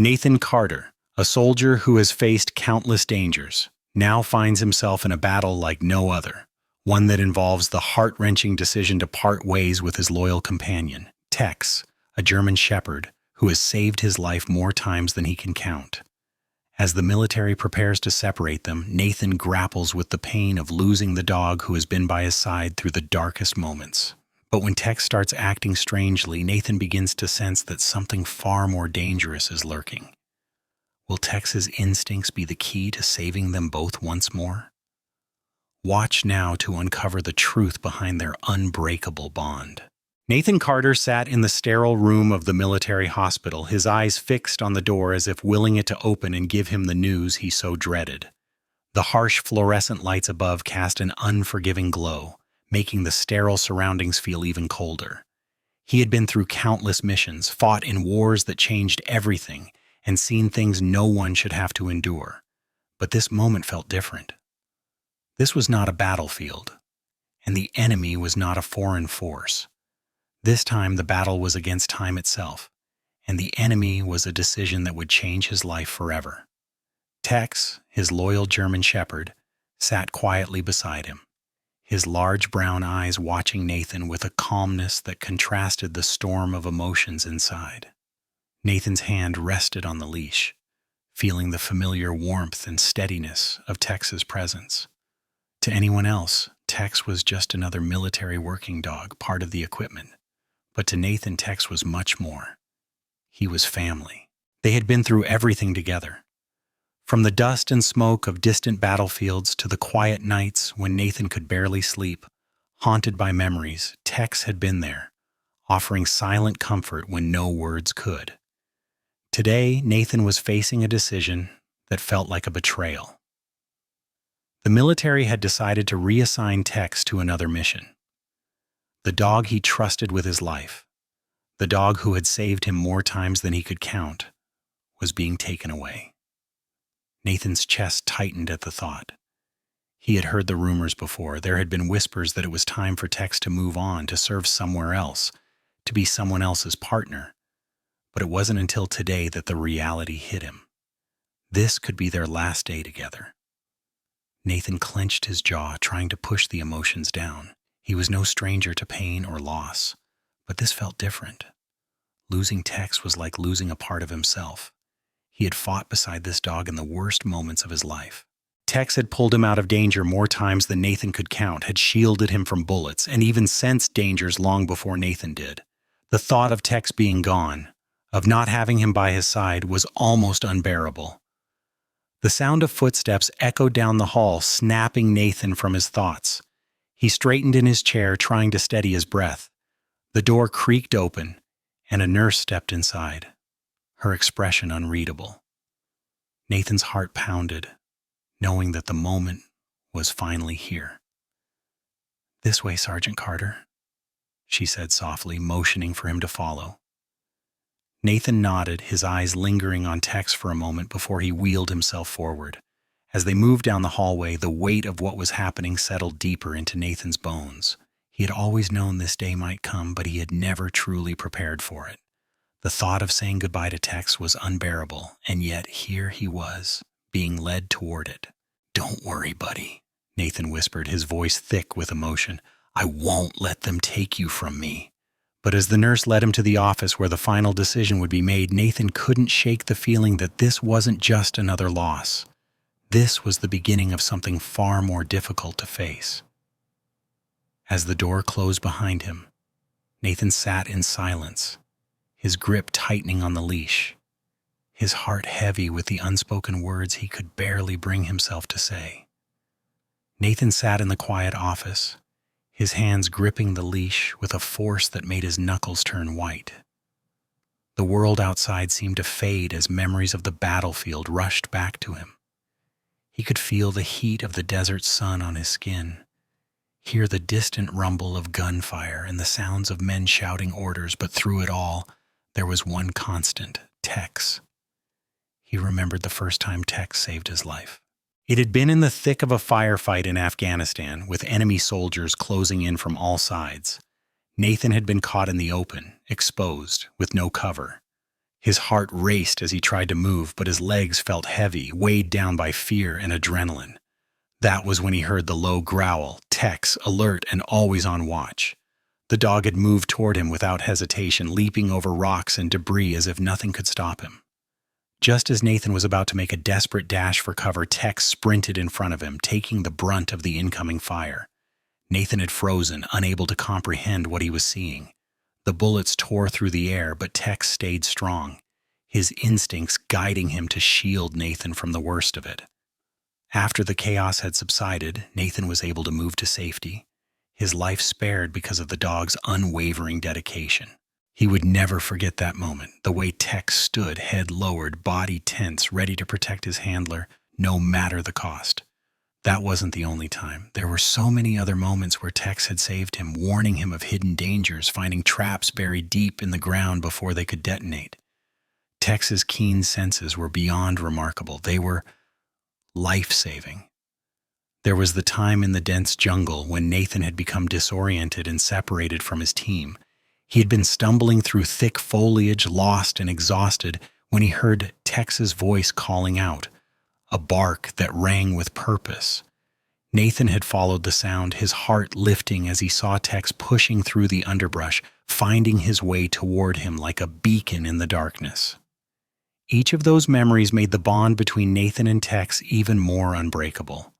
Nathan Carter, a soldier who has faced countless dangers, now finds himself in a battle like no other, one that involves the heart-wrenching decision to part ways with his loyal companion, Tex, a German shepherd who has saved his life more times than he can count. As the military prepares to separate them, Nathan grapples with the pain of losing the dog who has been by his side through the darkest moments. But when Tex starts acting strangely, Nathan begins to sense that something far more dangerous is lurking. Will Tex's instincts be the key to saving them both once more? Watch now to uncover the truth behind their unbreakable bond. Nathan Carter sat in the sterile room of the military hospital, his eyes fixed on the door as if willing it to open and give him the news he so dreaded. The harsh fluorescent lights above cast an unforgiving glow, making the sterile surroundings feel even colder. He had been through countless missions, fought in wars that changed everything, and seen things no one should have to endure. But this moment felt different. This was not a battlefield, and the enemy was not a foreign force. This time the battle was against time itself, and the enemy was a decision that would change his life forever. Tex, his loyal German shepherd, sat quietly beside him, his large brown eyes watching Nathan with a calmness that contrasted the storm of emotions inside. Nathan's hand rested on the leash, feeling the familiar warmth and steadiness of Tex's presence. To anyone else, Tex was just another military working dog, part of the equipment. But to Nathan, Tex was much more. He was family. They had been through everything together. From the dust and smoke of distant battlefields to the quiet nights when Nathan could barely sleep, haunted by memories, Tex had been there, offering silent comfort when no words could. Today, Nathan was facing a decision that felt like a betrayal. The military had decided to reassign Tex to another mission. The dog he trusted with his life, the dog who had saved him more times than he could count, was being taken away. Nathan's chest tightened at the thought. He had heard the rumors before. There had been whispers that it was time for Tex to move on, to serve somewhere else, to be someone else's partner. But it wasn't until today that the reality hit him. This could be their last day together. Nathan clenched his jaw, trying to push the emotions down. He was no stranger to pain or loss, but this felt different. Losing Tex was like losing a part of himself. He had fought beside this dog in the worst moments of his life. Tex had pulled him out of danger more times than Nathan could count, had shielded him from bullets, and even sensed dangers long before Nathan did. The thought of Tex being gone, of not having him by his side, was almost unbearable. The sound of footsteps echoed down the hall, snapping Nathan from his thoughts. He straightened in his chair, trying to steady his breath. The door creaked open, and a nurse stepped inside, her expression unreadable. Nathan's heart pounded, knowing that the moment was finally here. "This way, Sergeant Carter," she said softly, motioning for him to follow. Nathan nodded, his eyes lingering on Tex for a moment before he wheeled himself forward. As they moved down the hallway, the weight of what was happening settled deeper into Nathan's bones. He had always known this day might come, but he had never truly prepared for it. The thought of saying goodbye to Tex was unbearable, and yet here he was, being led toward it. "Don't worry, buddy," Nathan whispered, his voice thick with emotion. "I won't let them take you from me." But as the nurse led him to the office where the final decision would be made, Nathan couldn't shake the feeling that this wasn't just another loss. This was the beginning of something far more difficult to face. As the door closed behind him, Nathan sat in silence, his grip tightening on the leash, his heart heavy with the unspoken words he could barely bring himself to say. Nathan sat in the quiet office, his hands gripping the leash with a force that made his knuckles turn white. The world outside seemed to fade as memories of the battlefield rushed back to him. He could feel the heat of the desert sun on his skin, hear the distant rumble of gunfire and the sounds of men shouting orders, but through it all, there was one constant: Tex. He remembered the first time Tex saved his life. It had been in the thick of a firefight in Afghanistan, with enemy soldiers closing in from all sides. Nathan had been caught in the open, exposed, with no cover. His heart raced as he tried to move, but his legs felt heavy, weighed down by fear and adrenaline. That was when he heard the low growl, Tex, alert and always on watch. The dog had moved toward him without hesitation, leaping over rocks and debris as if nothing could stop him. Just as Nathan was about to make a desperate dash for cover, Tex sprinted in front of him, taking the brunt of the incoming fire. Nathan had frozen, unable to comprehend what he was seeing. The bullets tore through the air, but Tex stayed strong, his instincts guiding him to shield Nathan from the worst of it. After the chaos had subsided, Nathan was able to move to safety, his life spared because of the dog's unwavering dedication. He would never forget that moment, the way Tex stood, head lowered, body tense, ready to protect his handler, no matter the cost. That wasn't the only time. There were so many other moments where Tex had saved him, warning him of hidden dangers, finding traps buried deep in the ground before they could detonate. Tex's keen senses were beyond remarkable. They were life-saving. There was the time in the dense jungle when Nathan had become disoriented and separated from his team. He had been stumbling through thick foliage, lost and exhausted, when he heard Tex's voice calling out, a bark that rang with purpose. Nathan had followed the sound, his heart lifting as he saw Tex pushing through the underbrush, finding his way toward him like a beacon in the darkness. Each of those memories made the bond between Nathan and Tex even more unbreakable.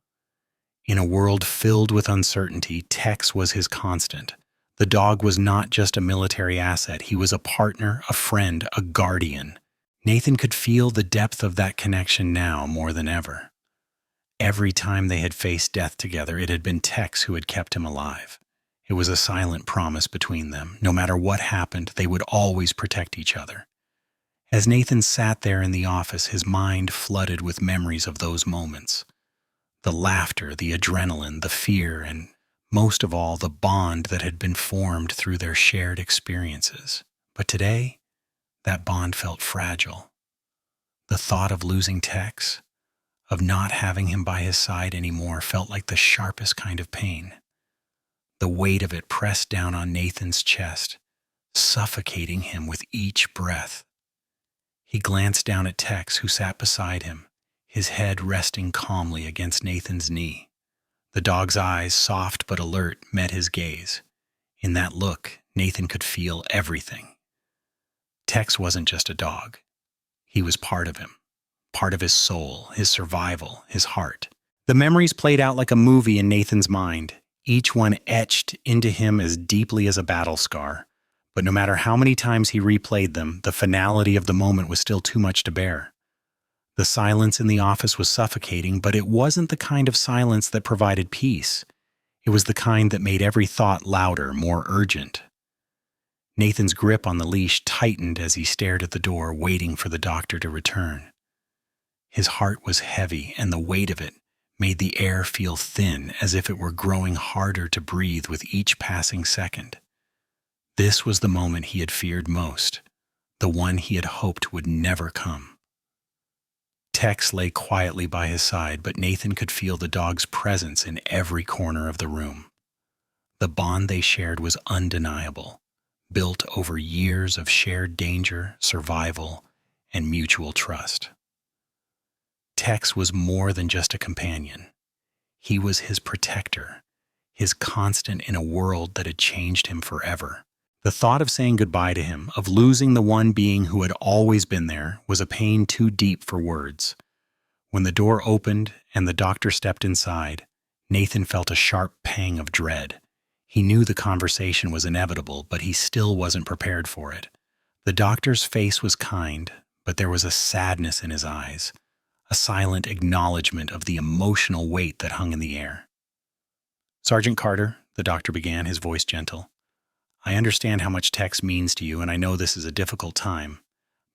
In a world filled with uncertainty, Tex was his constant. The dog was not just a military asset, he was a partner, a friend, a guardian. Nathan could feel the depth of that connection now more than ever. Every time they had faced death together, it had been Tex who had kept him alive. It was a silent promise between them. No matter what happened, they would always protect each other. As Nathan sat there in the office, his mind flooded with memories of those moments. The laughter, the adrenaline, the fear, and most of all, the bond that had been formed through their shared experiences. But today, that bond felt fragile. The thought of losing Tex, of not having him by his side anymore, felt like the sharpest kind of pain. The weight of it pressed down on Nathan's chest, suffocating him with each breath. He glanced down at Tex, who sat beside him, his head resting calmly against Nathan's knee. The dog's eyes, soft but alert, met his gaze. In that look, Nathan could feel everything. Tex wasn't just a dog. He was part of him, part of his soul, his survival, his heart. The memories played out like a movie in Nathan's mind, each one etched into him as deeply as a battle scar. But no matter how many times he replayed them, the finality of the moment was still too much to bear. The silence in the office was suffocating, but it wasn't the kind of silence that provided peace. It was the kind that made every thought louder, more urgent. Nathan's grip on the leash tightened as he stared at the door, waiting for the doctor to return. His heart was heavy, and the weight of it made the air feel thin, as if it were growing harder to breathe with each passing second. This was the moment he had feared most, the one he had hoped would never come. Tex lay quietly by his side, but Nathan could feel the dog's presence in every corner of the room. The bond they shared was undeniable, built over years of shared danger, survival, and mutual trust. Tex was more than just a companion. He was his protector, his constant in a world that had changed him forever. The thought of saying goodbye to him, of losing the one being who had always been there, was a pain too deep for words. When the door opened and the doctor stepped inside, Nathan felt a sharp pang of dread. He knew the conversation was inevitable, but he still wasn't prepared for it. The doctor's face was kind, but there was a sadness in his eyes, a silent acknowledgement of the emotional weight that hung in the air. "Sergeant Carter," the doctor began, his voice gentle, "I understand how much Tex means to you, and I know this is a difficult time.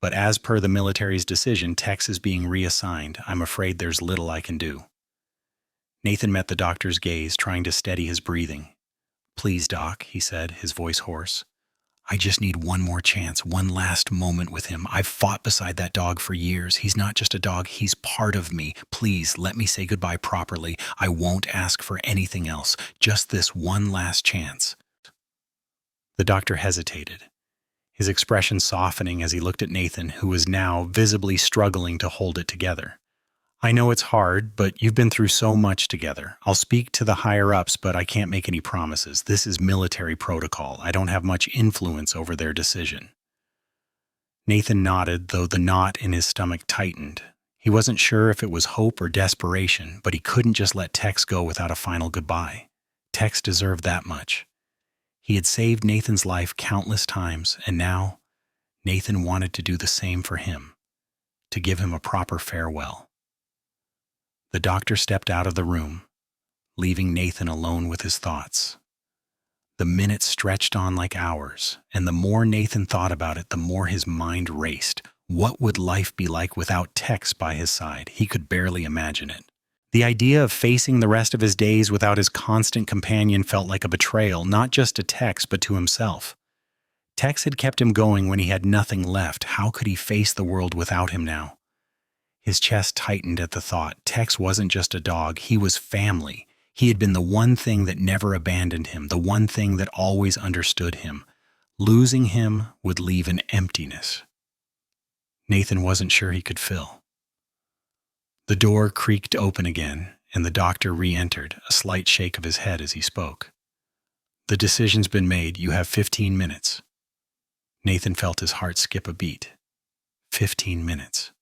But as per the military's decision, Tex is being reassigned. I'm afraid there's little I can do." Nathan met the doctor's gaze, trying to steady his breathing. "Please, Doc," he said, his voice hoarse. "I just need one more chance, one last moment with him. I've fought beside that dog for years. He's not just a dog, he's part of me. Please, let me say goodbye properly. I won't ask for anything else. Just this one last chance." The doctor hesitated. his expression softening as he looked at Nathan, who was now visibly struggling to hold it together. I know it's hard, but you've been through so much together. I'll speak to the higher-ups, but I can't make any promises. This is military protocol. I don't have much influence over their decision. Nathan nodded, though the knot in his stomach tightened. He wasn't sure if it was hope or desperation, but he couldn't just let Tex go without a final goodbye. Tex deserved that much. He had saved Nathan's life countless times, and now Nathan wanted to do the same for him, to give him a proper farewell. The doctor stepped out of the room, leaving Nathan alone with his thoughts. The minutes stretched on like hours, and the more Nathan thought about it, the more his mind raced. What would life be like without Tex by his side? He could barely imagine it. The idea of facing the rest of his days without his constant companion felt like a betrayal, not just to Tex, but to himself. Tex had kept him going when he had nothing left. How could he face the world without him now? His chest tightened at the thought. Tex wasn't just a dog, he was family. He had been the one thing that never abandoned him, the one thing that always understood him. Losing him would leave an emptiness Nathan wasn't sure he could fill. The door creaked open again, and the doctor re-entered, a slight shake of his head as he spoke. The decision's been made. You have 15 minutes. Nathan felt his heart skip a beat. 15 minutes.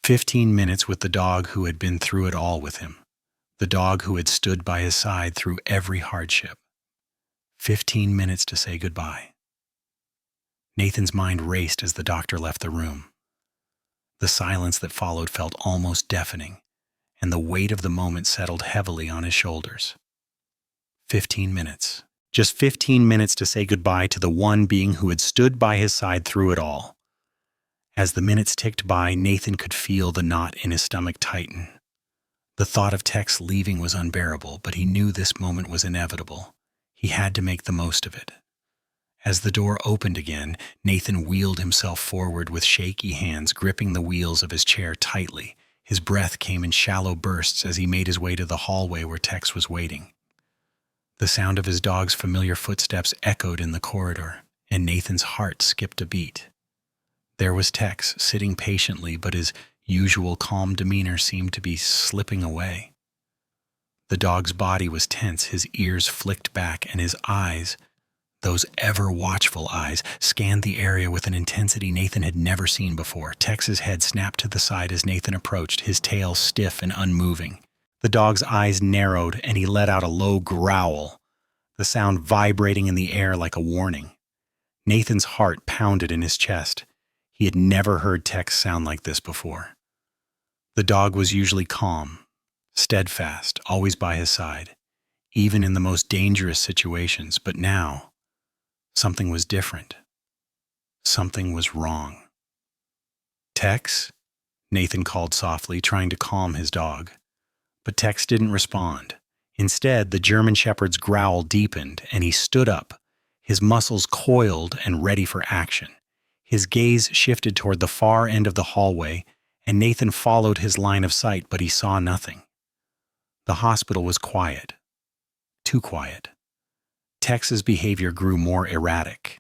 15 minutes with the dog who had been through it all with him. The dog who had stood by his side through every hardship. 15 minutes to say goodbye. Nathan's mind raced as the doctor left the room. The silence that followed felt almost deafening, and the weight of the moment settled heavily on his shoulders. 15 minutes. Just 15 minutes to say goodbye to the one being who had stood by his side through it all. As the minutes ticked by, Nathan could feel the knot in his stomach tighten. The thought of Tex leaving was unbearable, but he knew this moment was inevitable. He had to make the most of it. As the door opened again, Nathan wheeled himself forward with shaky hands, gripping the wheels of his chair tightly. His breath came in shallow bursts as he made his way to the hallway where Tex was waiting. The sound of his dog's familiar footsteps echoed in the corridor, and Nathan's heart skipped a beat. There was Tex, sitting patiently, but his usual calm demeanor seemed to be slipping away. The dog's body was tense, his ears flicked back, and his eyes, those ever-watchful eyes, scanned the area with an intensity Nathan had never seen before. Tex's head snapped to the side as Nathan approached, his tail stiff and unmoving. The dog's eyes narrowed, and he let out a low growl, the sound vibrating in the air like a warning. Nathan's heart pounded in his chest. He had never heard Tex sound like this before. The dog was usually calm, steadfast, always by his side, even in the most dangerous situations, but now, something was different. Something was wrong. "Tex?" Nathan called softly, trying to calm his dog. But Tex didn't respond. Instead, the German Shepherd's growl deepened, and he stood up, his muscles coiled and ready for action. His gaze shifted toward the far end of the hallway, and Nathan followed his line of sight, but he saw nothing. The hospital was quiet. Too quiet. Tex's behavior grew more erratic.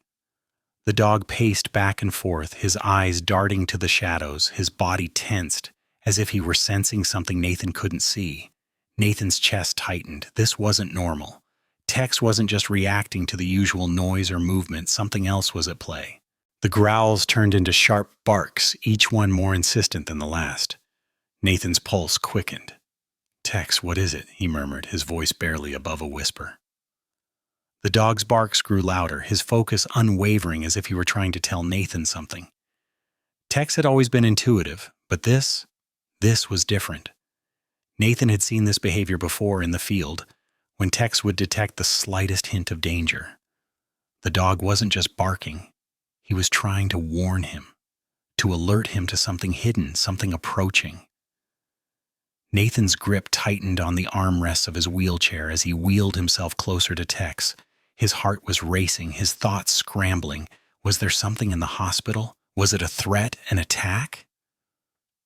The dog paced back and forth, his eyes darting to the shadows, his body tensed, as if he were sensing something Nathan couldn't see. Nathan's chest tightened. This wasn't normal. Tex wasn't just reacting to the usual noise or movement, something else was at play. The growls turned into sharp barks, each one more insistent than the last. Nathan's pulse quickened. "Tex, what is it?" he murmured, his voice barely above a whisper. The dog's barks grew louder, his focus unwavering as if he were trying to tell Nathan something. Tex had always been intuitive, but this was different. Nathan had seen this behavior before in the field, when Tex would detect the slightest hint of danger. The dog wasn't just barking. He was trying to warn him, to alert him to something hidden, something approaching. Nathan's grip tightened on the armrests of his wheelchair as he wheeled himself closer to Tex. His heart was racing, his thoughts scrambling. Was there something in the hospital? Was it a threat, an attack?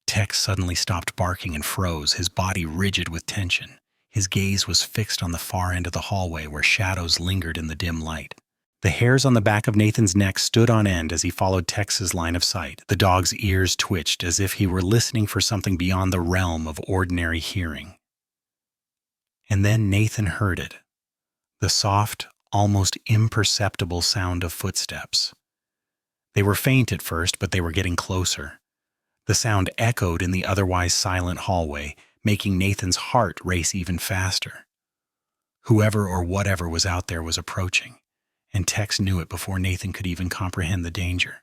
Tex suddenly stopped barking and froze, his body rigid with tension. His gaze was fixed on the far end of the hallway where shadows lingered in the dim light. The hairs on the back of Nathan's neck stood on end as he followed Tex's line of sight. The dog's ears twitched as if he were listening for something beyond the realm of ordinary hearing. And then Nathan heard it. The soft, almost imperceptible sound of footsteps. They were faint at first, but they were getting closer. The sound echoed in the otherwise silent hallway, making Nathan's heart race even faster. Whoever or whatever was out there was approaching, and Tex knew it before Nathan could even comprehend the danger.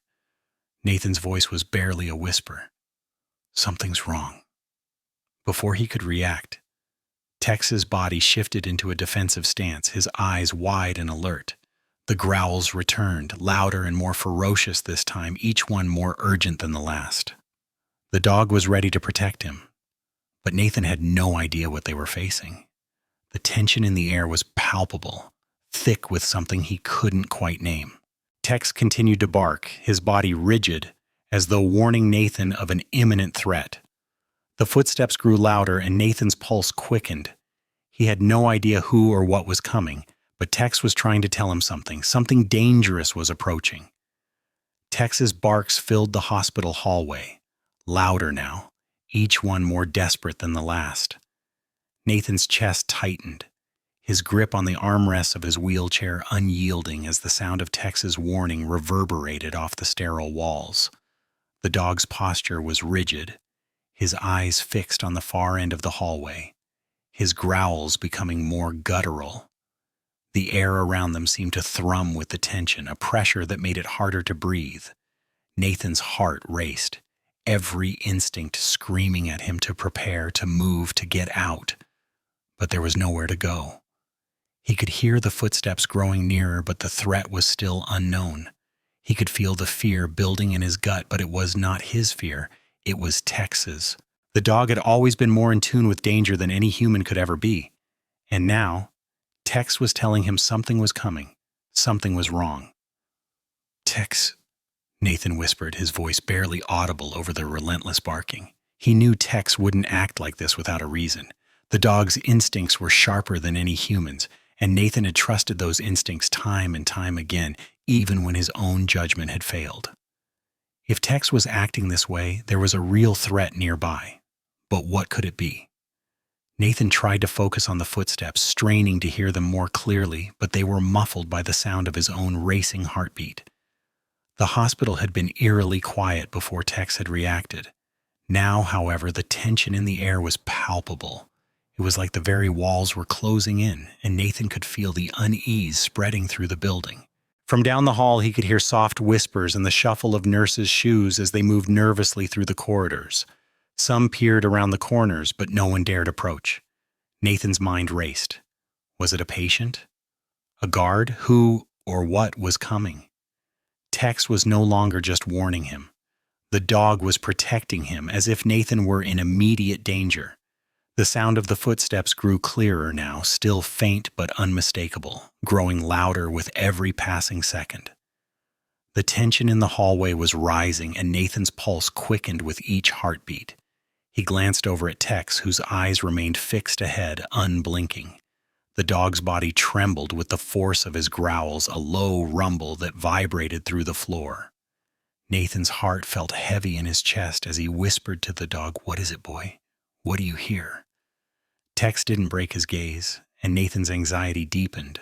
Nathan's voice was barely a whisper. Something's wrong. Before he could react, Tex's body shifted into a defensive stance, his eyes wide and alert. The growls returned, louder and more ferocious this time, each one more urgent than the last. The dog was ready to protect him, but Nathan had no idea what they were facing. The tension in the air was palpable, thick with something he couldn't quite name. Tex continued to bark, his body rigid, as though warning Nathan of an imminent threat. The footsteps grew louder and Nathan's pulse quickened. He had no idea who or what was coming, but Tex was trying to tell him something. Something dangerous was approaching. Tex's barks filled the hospital hallway, louder now, each one more desperate than the last. Nathan's chest tightened, his grip on the armrests of his wheelchair unyielding as the sound of Tex's warning reverberated off the sterile walls. The dog's posture was rigid, his eyes fixed on the far end of the hallway, his growls becoming more guttural. The air around them seemed to thrum with the tension, a pressure that made it harder to breathe. Nathan's heart raced, every instinct screaming at him to prepare, to move, to get out. But there was nowhere to go. He could hear the footsteps growing nearer, but the threat was still unknown. He could feel the fear building in his gut, but it was not his fear. It was Tex's. The dog had always been more in tune with danger than any human could ever be. And now, Tex was telling him something was coming. Something was wrong. "Tex," Nathan whispered, his voice barely audible over the relentless barking. He knew Tex wouldn't act like this without a reason. The dog's instincts were sharper than any human's, and Nathan had trusted those instincts time and time again, even when his own judgment had failed. If Tex was acting this way, there was a real threat nearby. But what could it be? Nathan tried to focus on the footsteps, straining to hear them more clearly, but they were muffled by the sound of his own racing heartbeat. The hospital had been eerily quiet before Tex had reacted. Now, however, the tension in the air was palpable. It was like the very walls were closing in, and Nathan could feel the unease spreading through the building. From down the hall, he could hear soft whispers and the shuffle of nurses' shoes as they moved nervously through the corridors. Some peered around the corners, but no one dared approach. Nathan's mind raced. Was it a patient? A guard? Who or what was coming? Tex was no longer just warning him. The dog was protecting him, as if Nathan were in immediate danger. The sound of the footsteps grew clearer now, still faint but unmistakable, growing louder with every passing second. The tension in the hallway was rising, and Nathan's pulse quickened with each heartbeat. He glanced over at Tex, whose eyes remained fixed ahead, unblinking. The dog's body trembled with the force of his growls, a low rumble that vibrated through the floor. Nathan's heart felt heavy in his chest as he whispered to the dog, "What is it, boy? What do you hear?" Tex didn't break his gaze, and Nathan's anxiety deepened.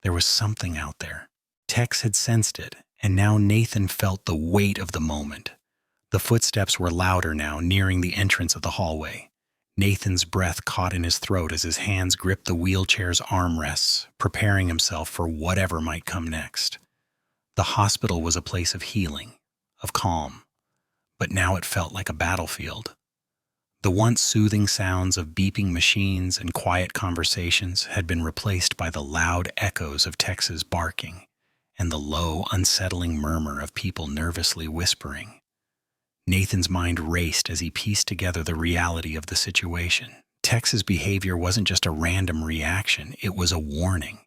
There was something out there. Tex had sensed it, and now Nathan felt the weight of the moment. The footsteps were louder now, nearing the entrance of the hallway. Nathan's breath caught in his throat as his hands gripped the wheelchair's armrests, preparing himself for whatever might come next. The hospital was a place of healing, of calm, but now it felt like a battlefield. The once soothing sounds of beeping machines and quiet conversations had been replaced by the loud echoes of Tex's barking and the low, unsettling murmur of people nervously whispering. Nathan's mind raced as he pieced together the reality of the situation. Tex's behavior wasn't just a random reaction, it was a warning.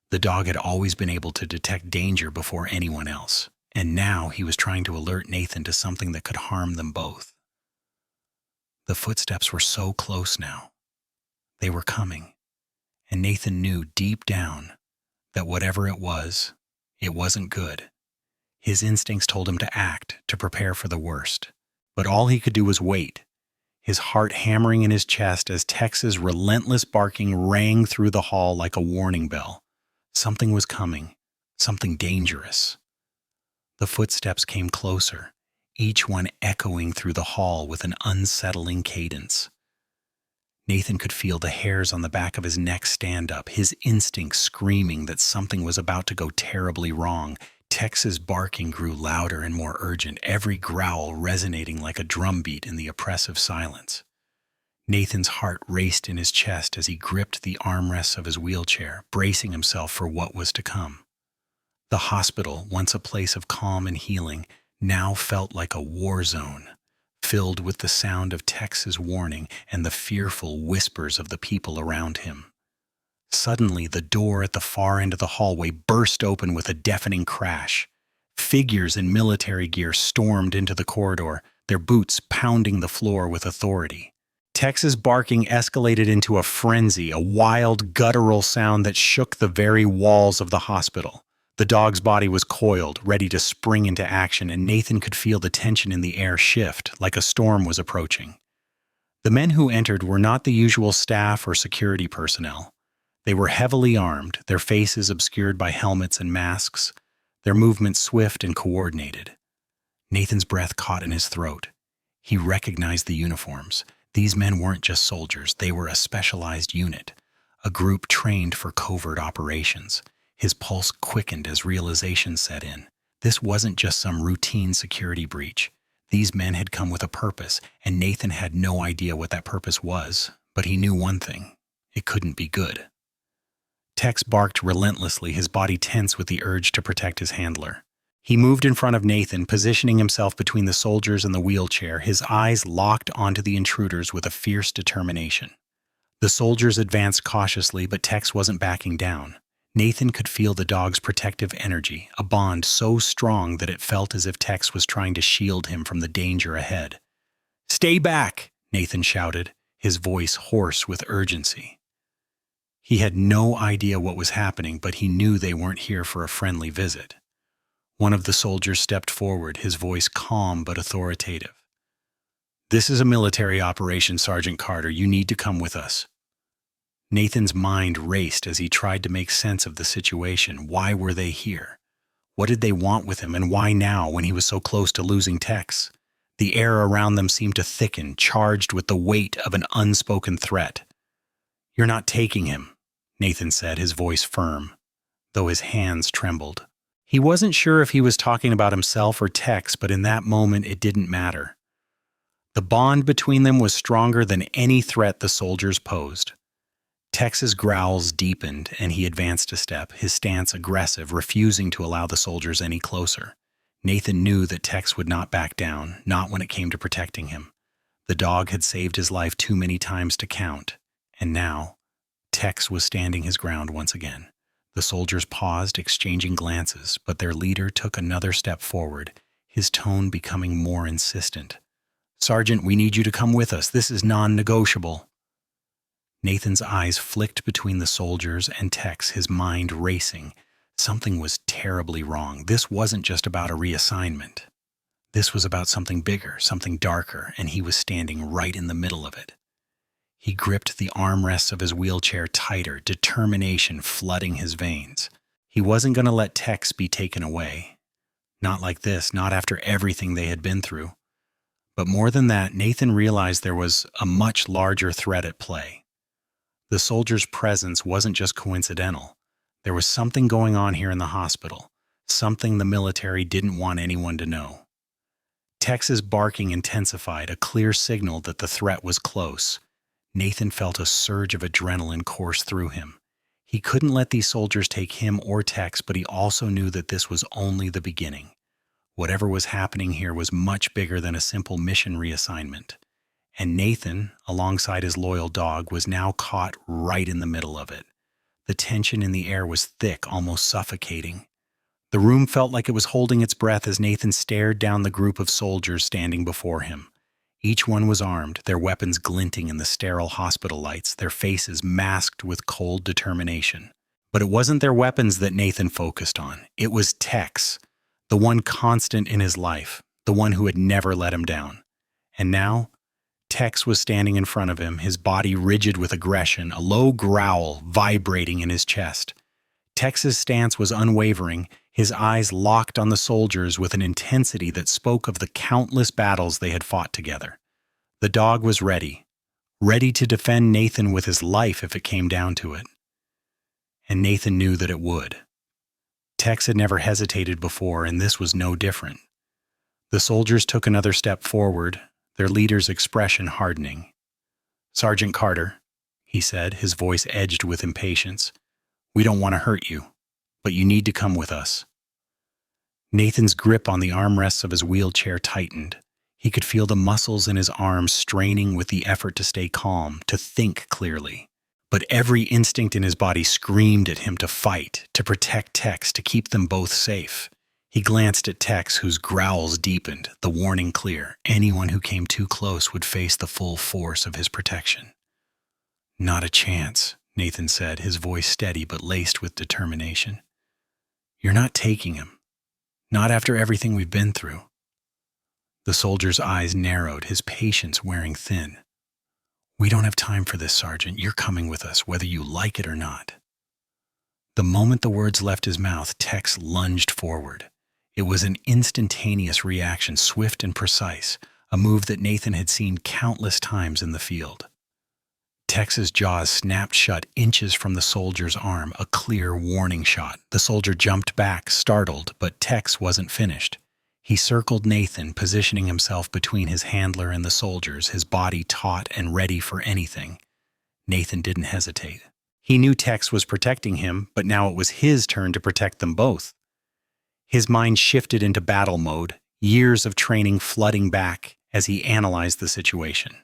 The dog had always been able to detect danger before anyone else, and now he was trying to alert Nathan to something that could harm them both. The footsteps were so close now. They were coming, and Nathan knew deep down that whatever it wasn't good. His instincts told him to act, to prepare for the worst. But all he could do was wait, his heart hammering in his chest as Tex's relentless barking rang through the hall like a warning bell. Something was coming, something dangerous. The footsteps came closer, each one echoing through the hall with an unsettling cadence. Nathan could feel the hairs on the back of his neck stand up, his instincts screaming that something was about to go terribly wrong. Tex's barking grew louder and more urgent, every growl resonating like a drumbeat in the oppressive silence. Nathan's heart raced in his chest as he gripped the armrests of his wheelchair, bracing himself for what was to come. The hospital, once a place of calm and healing, now felt like a war zone, filled with the sound of Tex's warning and the fearful whispers of the people around him. Suddenly, the door at the far end of the hallway burst open with a deafening crash. Figures in military gear stormed into the corridor, their boots pounding the floor with authority. Tex's barking escalated into a frenzy, a wild, guttural sound that shook the very walls of the hospital. The dog's body was coiled, ready to spring into action, and Nathan could feel the tension in the air shift, like a storm was approaching. The men who entered were not the usual staff or security personnel. They were heavily armed, their faces obscured by helmets and masks, their movements swift and coordinated. Nathan's breath caught in his throat. He recognized the uniforms. These men weren't just soldiers, they were a specialized unit, a group trained for covert operations. His pulse quickened as realization set in. This wasn't just some routine security breach. These men had come with a purpose, and Nathan had no idea what that purpose was, but he knew one thing: it couldn't be good. Tex barked relentlessly, his body tense with the urge to protect his handler. He moved in front of Nathan, positioning himself between the soldiers and the wheelchair, his eyes locked onto the intruders with a fierce determination. The soldiers advanced cautiously, but Tex wasn't backing down. Nathan could feel the dog's protective energy, a bond so strong that it felt as if Tex was trying to shield him from the danger ahead. "Stay back!" Nathan shouted, his voice hoarse with urgency. He had no idea what was happening, but he knew they weren't here for a friendly visit. One of the soldiers stepped forward, his voice calm but authoritative. "This is a military operation, Sergeant Carter. You need to come with us." Nathan's mind raced as he tried to make sense of the situation. Why were they here? What did they want with him, and why now, when he was so close to losing Tex? The air around them seemed to thicken, charged with the weight of an unspoken threat. "You're not taking him," Nathan said, his voice firm, though his hands trembled. He wasn't sure if he was talking about himself or Tex, but in that moment it didn't matter. The bond between them was stronger than any threat the soldiers posed. Tex's growls deepened, and he advanced a step, his stance aggressive, refusing to allow the soldiers any closer. Nathan knew that Tex would not back down, not when it came to protecting him. The dog had saved his life too many times to count, and now Tex was standing his ground once again. The soldiers paused, exchanging glances, but their leader took another step forward, his tone becoming more insistent. "Sergeant, we need you to come with us. This is non-negotiable." Nathan's eyes flicked between the soldiers and Tex, his mind racing. Something was terribly wrong. This wasn't just about a reassignment. This was about something bigger, something darker, and he was standing right in the middle of it. He gripped the armrests of his wheelchair tighter, determination flooding his veins. He wasn't going to let Tex be taken away. Not like this, not after everything they had been through. But more than that, Nathan realized there was a much larger threat at play. The soldiers' presence wasn't just coincidental. There was something going on here in the hospital, something the military didn't want anyone to know. Tex's barking intensified, a clear signal that the threat was close. Nathan felt a surge of adrenaline course through him. He couldn't let these soldiers take him or Tex, but he also knew that this was only the beginning. Whatever was happening here was much bigger than a simple mission reassignment. And Nathan, alongside his loyal dog, was now caught right in the middle of it. The tension in the air was thick, almost suffocating. The room felt like it was holding its breath as Nathan stared down the group of soldiers standing before him. Each one was armed, their weapons glinting in the sterile hospital lights, their faces masked with cold determination. But it wasn't their weapons that Nathan focused on. It was Tex, the one constant in his life, the one who had never let him down. And now, Tex was standing in front of him, his body rigid with aggression, a low growl vibrating in his chest. Tex's stance was unwavering, his eyes locked on the soldiers with an intensity that spoke of the countless battles they had fought together. The dog was ready to defend Nathan with his life if it came down to it. And Nathan knew that it would. Tex had never hesitated before, and this was no different. The soldiers took another step forward, their leader's expression hardening. "Sergeant Carter," he said, his voice edged with impatience, "we don't want to hurt you, but you need to come with us." Nathan's grip on the armrests of his wheelchair tightened. He could feel the muscles in his arms straining with the effort to stay calm, to think clearly. But every instinct in his body screamed at him to fight, to protect Tex, to keep them both safe. He glanced at Tex, whose growls deepened, the warning clear. Anyone who came too close would face the full force of his protection. "Not a chance," Nathan said, his voice steady but laced with determination. "You're not taking him. Not after everything we've been through." The soldier's eyes narrowed, his patience wearing thin. "We don't have time for this, Sergeant. You're coming with us, whether you like it or not." The moment the words left his mouth, Tex lunged forward. It was an instantaneous reaction, swift and precise, a move that Nathan had seen countless times in the field. Tex's jaws snapped shut inches from the soldier's arm, a clear warning shot. The soldier jumped back, startled, but Tex wasn't finished. He circled Nathan, positioning himself between his handler and the soldiers, his body taut and ready for anything. Nathan didn't hesitate. He knew Tex was protecting him, but now it was his turn to protect them both. His mind shifted into battle mode, years of training flooding back as he analyzed the situation.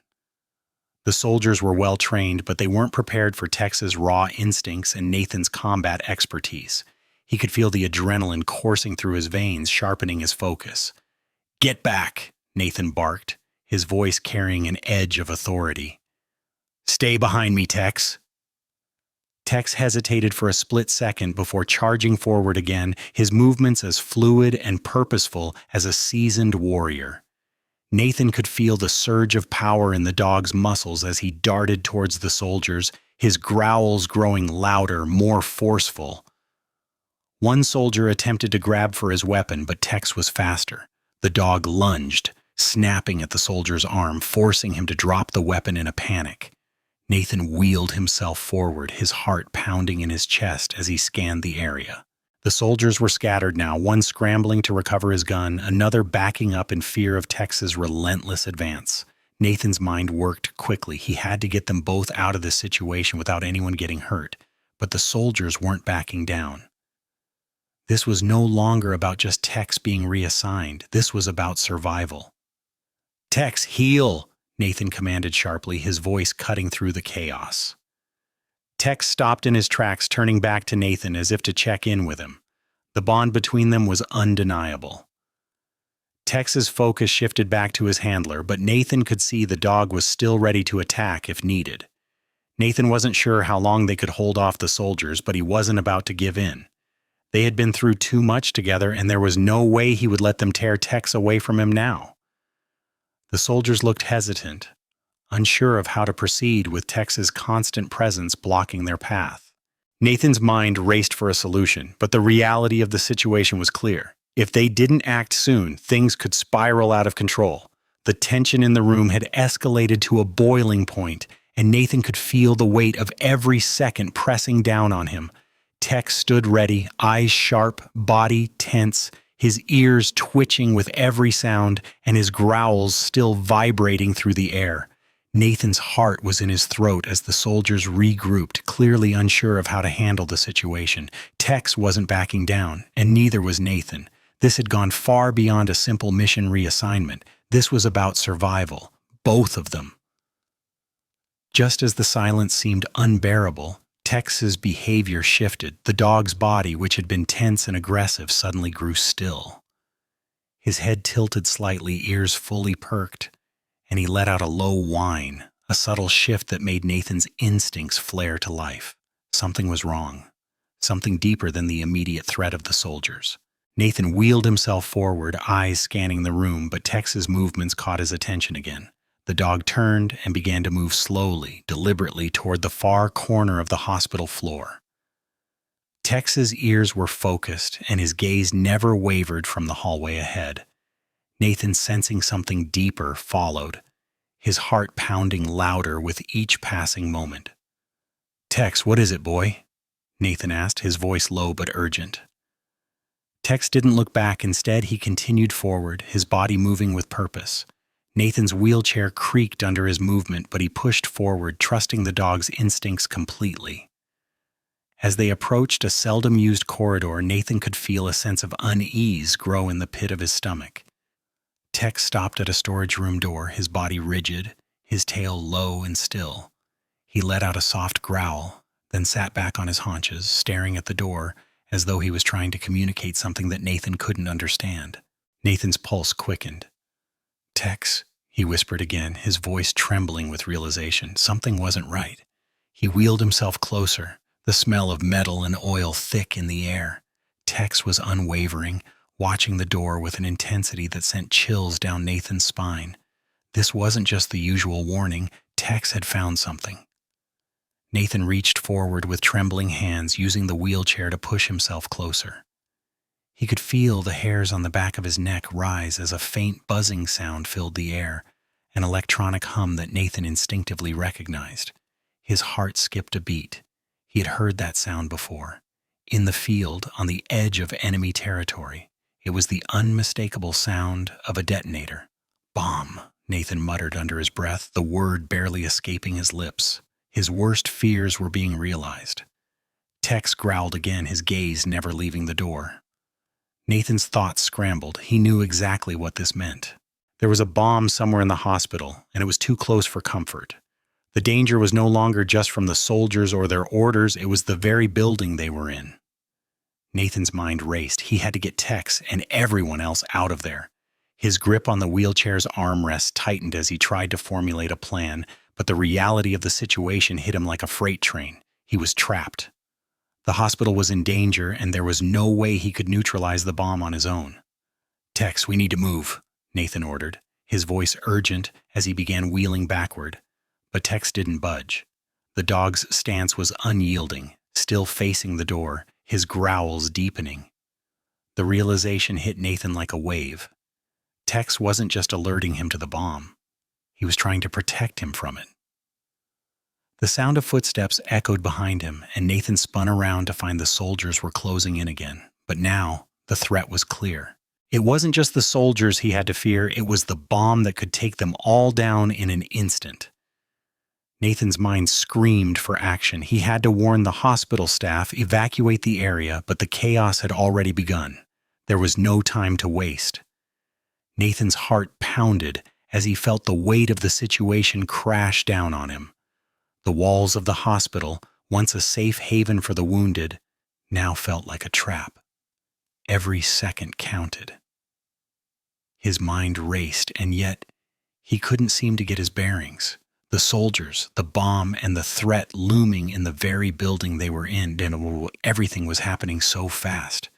The soldiers were well trained, but they weren't prepared for Tex's raw instincts and Nathan's combat expertise. He could feel the adrenaline coursing through his veins, sharpening his focus. "Get back," Nathan barked, his voice carrying an edge of authority. "Stay behind me, Tex." Tex hesitated for a split second before charging forward again, his movements as fluid and purposeful as a seasoned warrior. Nathan could feel the surge of power in the dog's muscles as he darted towards the soldiers, his growls growing louder, more forceful. One soldier attempted to grab for his weapon, but Tex was faster. The dog lunged, snapping at the soldier's arm, forcing him to drop the weapon in a panic. Nathan wheeled himself forward, his heart pounding in his chest as he scanned the area. The soldiers were scattered now, one scrambling to recover his gun, another backing up in fear of Tex's relentless advance. Nathan's mind worked quickly. He had to get them both out of this situation without anyone getting hurt. But the soldiers weren't backing down. This was no longer about just Tex being reassigned. This was about survival. "Tex, heel!" Nathan commanded sharply, his voice cutting through the chaos. Tex stopped in his tracks, turning back to Nathan as if to check in with him. The bond between them was undeniable. Tex's focus shifted back to his handler, but Nathan could see the dog was still ready to attack if needed. Nathan wasn't sure how long they could hold off the soldiers, but he wasn't about to give in. They had been through too much together, and there was no way he would let them tear Tex away from him now. The soldiers looked hesitant, unsure of how to proceed with Tex's constant presence blocking their path. Nathan's mind raced for a solution, but the reality of the situation was clear. If they didn't act soon, things could spiral out of control. The tension in the room had escalated to a boiling point, and Nathan could feel the weight of every second pressing down on him. Tex stood ready, eyes sharp, body tense, his ears twitching with every sound, and his growls still vibrating through the air. Nathan's heart was in his throat as the soldiers regrouped, clearly unsure of how to handle the situation. Tex wasn't backing down, and neither was Nathan. This had gone far beyond a simple mission reassignment. This was about survival, both of them. Just as the silence seemed unbearable, Tex's behavior shifted. The dog's body, which had been tense and aggressive, suddenly grew still. His head tilted slightly, ears fully perked, and he let out a low whine, a subtle shift that made Nathan's instincts flare to life. Something was wrong. something deeper than the immediate threat of the soldiers. Nathan wheeled himself forward, eyes scanning the room, but Tex's movements caught his attention again. The dog turned and began to move slowly, deliberately toward the far corner of the hospital floor. Tex's ears were focused, and his gaze never wavered from the hallway ahead. Nathan, sensing something deeper, followed, his heart pounding louder with each passing moment. "Tex, what is it, boy?" Nathan asked, his voice low but urgent. Tex didn't look back. Instead, he continued forward, his body moving with purpose. Nathan's wheelchair creaked under his movement, but he pushed forward, trusting the dog's instincts completely. As they approached a seldom-used corridor, Nathan could feel a sense of unease grow in the pit of his stomach. Tex stopped at a storage room door, his body rigid, his tail low and still. He let out a soft growl, then sat back on his haunches, staring at the door as though he was trying to communicate something that Nathan couldn't understand. Nathan's pulse quickened. "Tex," he whispered again, his voice trembling with realization. Something wasn't right. He wheeled himself closer, the smell of metal and oil thick in the air. Tex was unwavering, watching the door with an intensity that sent chills down Nathan's spine. This wasn't just the usual warning. Tex had found something. Nathan reached forward with trembling hands, using the wheelchair to push himself closer. He could feel the hairs on the back of his neck rise as a faint buzzing sound filled the air, an electronic hum that Nathan instinctively recognized. His heart skipped a beat. He had heard that sound before. In the field, on the edge of enemy territory, it was the unmistakable sound of a detonator. "Bomb," Nathan muttered under his breath, the word barely escaping his lips. His worst fears were being realized. Tex growled again, his gaze never leaving the door. Nathan's thoughts scrambled. He knew exactly what this meant. There was a bomb somewhere in the hospital, and it was too close for comfort. The danger was no longer just from the soldiers or their orders, it was the very building they were in. Nathan's mind raced. He had to get Tex and everyone else out of there. His grip on the wheelchair's armrest tightened as he tried to formulate a plan, but the reality of the situation hit him like a freight train. He was trapped. The hospital was in danger, and there was no way he could neutralize the bomb on his own. "Tex, we need to move," Nathan ordered, his voice urgent as he began wheeling backward. But Tex didn't budge. The dog's stance was unyielding, still facing the door, his growls deepening. The realization hit Nathan like a wave. Tex wasn't just alerting him to the bomb. He was trying to protect him from it. The sound of footsteps echoed behind him, and Nathan spun around to find the soldiers were closing in again. But now, the threat was clear. It wasn't just the soldiers he had to fear, it was the bomb that could take them all down in an instant. Nathan's mind screamed for action. He had to warn the hospital staff, evacuate the area, but the chaos had already begun. There was no time to waste. Nathan's heart pounded as he felt the weight of the situation crash down on him. The walls of the hospital, once a safe haven for the wounded, now felt like a trap. Every second counted. His mind raced, and yet he couldn't seem to get his bearings. The soldiers, the bomb, and the threat looming in the very building they were in, and everything was happening so fast.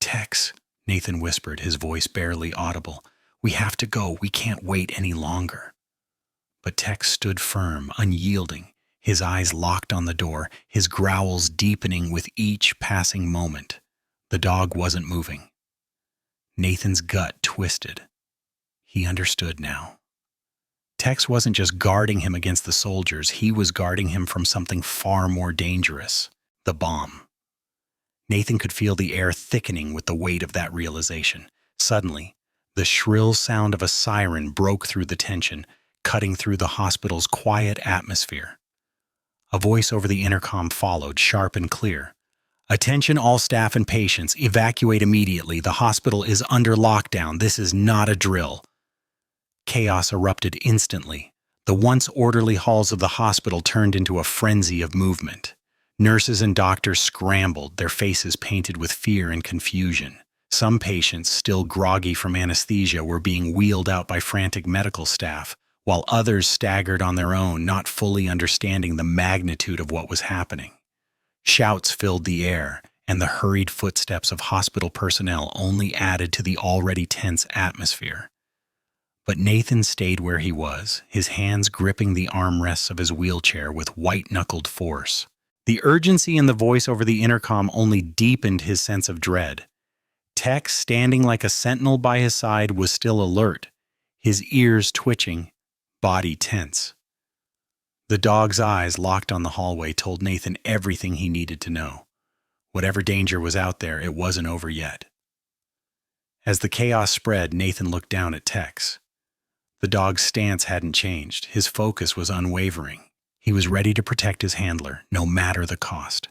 "Tex," Nathan whispered, his voice barely audible. "We have to go. We can't wait any longer." But Tex stood firm, unyielding, his eyes locked on the door, his growls deepening with each passing moment. The dog wasn't moving. Nathan's gut twisted. He understood now. Tex wasn't just guarding him against the soldiers, he was guarding him from something far more dangerous, the bomb. Nathan could feel the air thickening with the weight of that realization. Suddenly, the shrill sound of a siren broke through the tension, cutting through the hospital's quiet atmosphere. A voice over the intercom followed, sharp and clear. "Attention all staff and patients, evacuate immediately. The hospital is under lockdown. This is not a drill." Chaos erupted instantly. The once orderly halls of the hospital turned into a frenzy of movement. Nurses and doctors scrambled, their faces painted with fear and confusion. Some patients, still groggy from anesthesia, were being wheeled out by frantic medical staff, while others staggered on their own, not fully understanding the magnitude of what was happening. Shouts filled the air, and the hurried footsteps of hospital personnel only added to the already tense atmosphere. But Nathan stayed where he was, his hands gripping the armrests of his wheelchair with white-knuckled force. The urgency in the voice over the intercom only deepened his sense of dread. Tex, standing like a sentinel by his side, was still alert, his ears twitching, body tense. The dog's eyes, locked on the hallway, told Nathan everything he needed to know. Whatever danger was out there, it wasn't over yet. As the chaos spread, Nathan looked down at Tex. The dog's stance hadn't changed. His focus was unwavering. He was ready to protect his handler, no matter the cost.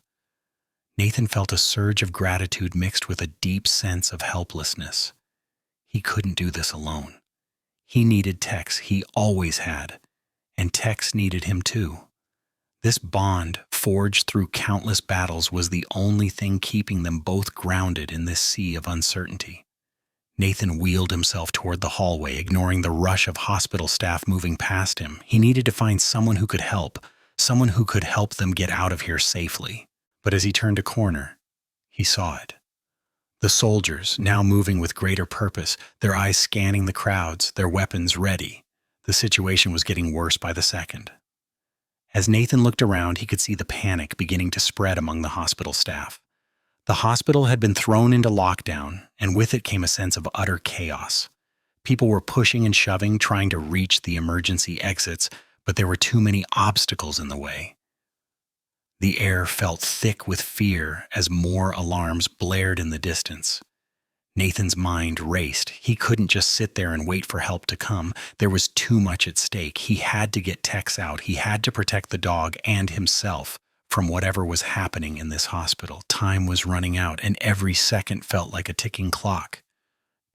Nathan felt a surge of gratitude mixed with a deep sense of helplessness. He couldn't do this alone. He needed Tex, he always had, and Tex needed him too. This bond, forged through countless battles, was the only thing keeping them both grounded in this sea of uncertainty. Nathan wheeled himself toward the hallway, ignoring the rush of hospital staff moving past him. He needed to find someone who could help them get out of here safely. But as he turned a corner, he saw it. The soldiers, now moving with greater purpose, their eyes scanning the crowds, their weapons ready. The situation was getting worse by the second. As Nathan looked around, he could see the panic beginning to spread among the hospital staff. The hospital had been thrown into lockdown, and with it came a sense of utter chaos. People were pushing and shoving, trying to reach the emergency exits, but there were too many obstacles in the way. The air felt thick with fear as more alarms blared in the distance. Nathan's mind raced. He couldn't just sit there and wait for help to come. There was too much at stake. He had to get Tex out. He had to protect the dog and himself from whatever was happening in this hospital. Time was running out, and every second felt like a ticking clock.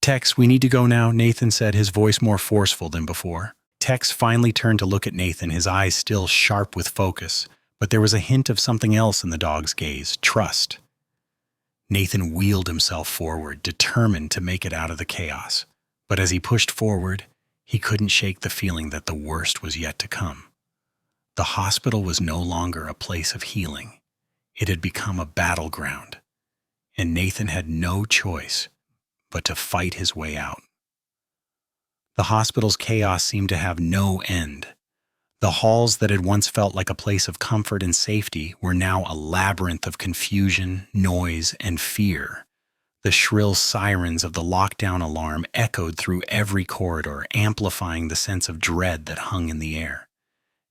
"Tex, we need to go now," Nathan said, his voice more forceful than before. Tex finally turned to look at Nathan, his eyes still sharp with focus. But there was a hint of something else in the dog's gaze, trust. Nathan wheeled himself forward, determined to make it out of the chaos. But as he pushed forward, he couldn't shake the feeling that the worst was yet to come. The hospital was no longer a place of healing. It had become a battleground, and Nathan had no choice but to fight his way out. The hospital's chaos seemed to have no end. The halls that had once felt like a place of comfort and safety were now a labyrinth of confusion, noise, and fear. The shrill sirens of the lockdown alarm echoed through every corridor, amplifying the sense of dread that hung in the air.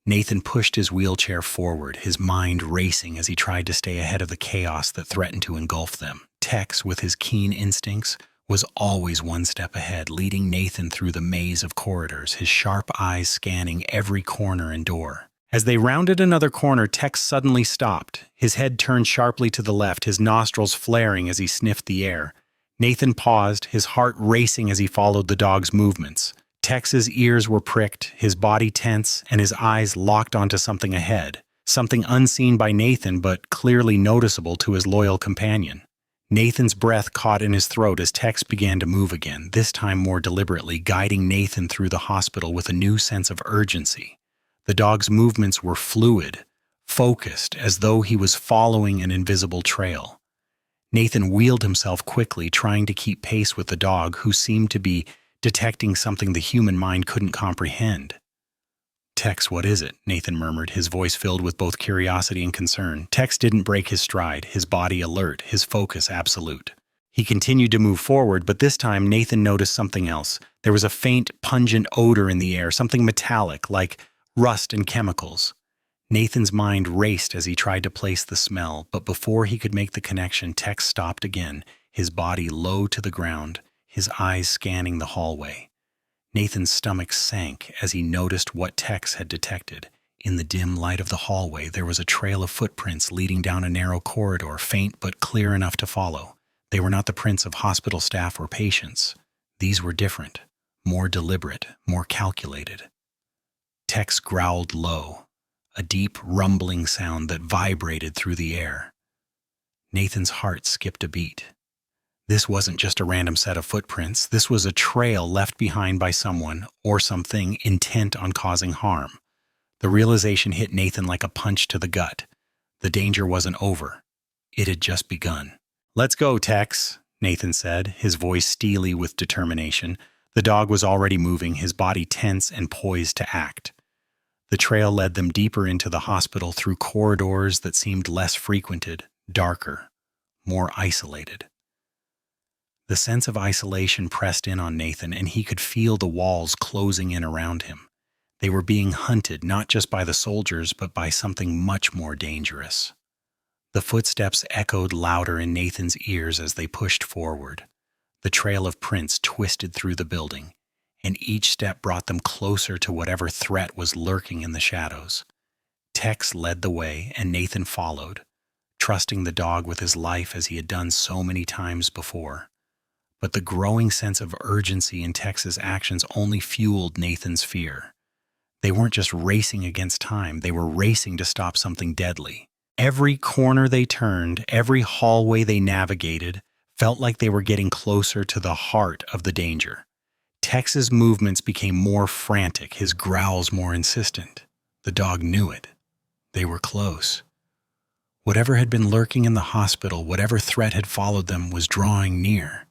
Nathan pushed his wheelchair forward, his mind racing as he tried to stay ahead of the chaos that threatened to engulf them. Tex, with his keen instincts, was always one step ahead, leading Nathan through the maze of corridors, his sharp eyes scanning every corner and door. As they rounded another corner, Tex suddenly stopped. His head turned sharply to the left, his nostrils flaring as he sniffed the air. Nathan paused, his heart racing as he followed the dog's movements. Tex's ears were pricked, his body tense, and his eyes locked onto something ahead, something unseen by Nathan but clearly noticeable to his loyal companion. Nathan's breath caught in his throat as Tex began to move again, this time more deliberately, guiding Nathan through the hospital with a new sense of urgency. The dog's movements were fluid, focused, as though he was following an invisible trail. Nathan wheeled himself quickly, trying to keep pace with the dog, who seemed to be detecting something the human mind couldn't comprehend. "Tex, what is it?" Nathan murmured, his voice filled with both curiosity and concern. Tex didn't break his stride, his body alert, his focus absolute. He continued to move forward, but this time Nathan noticed something else. There was a faint, pungent odor in the air, something metallic, like rust and chemicals. Nathan's mind raced as he tried to place the smell, but before he could make the connection, Tex stopped again, his body low to the ground, his eyes scanning the hallway. Nathan's stomach sank as he noticed what Tex had detected. In the dim light of the hallway, there was a trail of footprints leading down a narrow corridor, faint but clear enough to follow. They were not the prints of hospital staff or patients. These were different, more deliberate, more calculated. Tex growled low, a deep, rumbling sound that vibrated through the air. Nathan's heart skipped a beat. This wasn't just a random set of footprints. This was a trail left behind by someone or something intent on causing harm. The realization hit Nathan like a punch to the gut. The danger wasn't over. It had just begun. "Let's go, Tex," Nathan said, his voice steely with determination. The dog was already moving, his body tense and poised to act. The trail led them deeper into the hospital through corridors that seemed less frequented, darker, more isolated. The sense of isolation pressed in on Nathan, and he could feel the walls closing in around him. They were being hunted not just by the soldiers, but by something much more dangerous. The footsteps echoed louder in Nathan's ears as they pushed forward. The trail of prints twisted through the building, and each step brought them closer to whatever threat was lurking in the shadows. Tex led the way, and Nathan followed, trusting the dog with his life as he had done so many times before. But the growing sense of urgency in Tex's actions only fueled Nathan's fear. They weren't just racing against time, they were racing to stop something deadly. Every corner they turned, every hallway they navigated, felt like they were getting closer to the heart of the danger. Tex's movements became more frantic, his growls more insistent. The dog knew it. They were close. Whatever had been lurking in the hospital, whatever threat had followed them, was drawing near.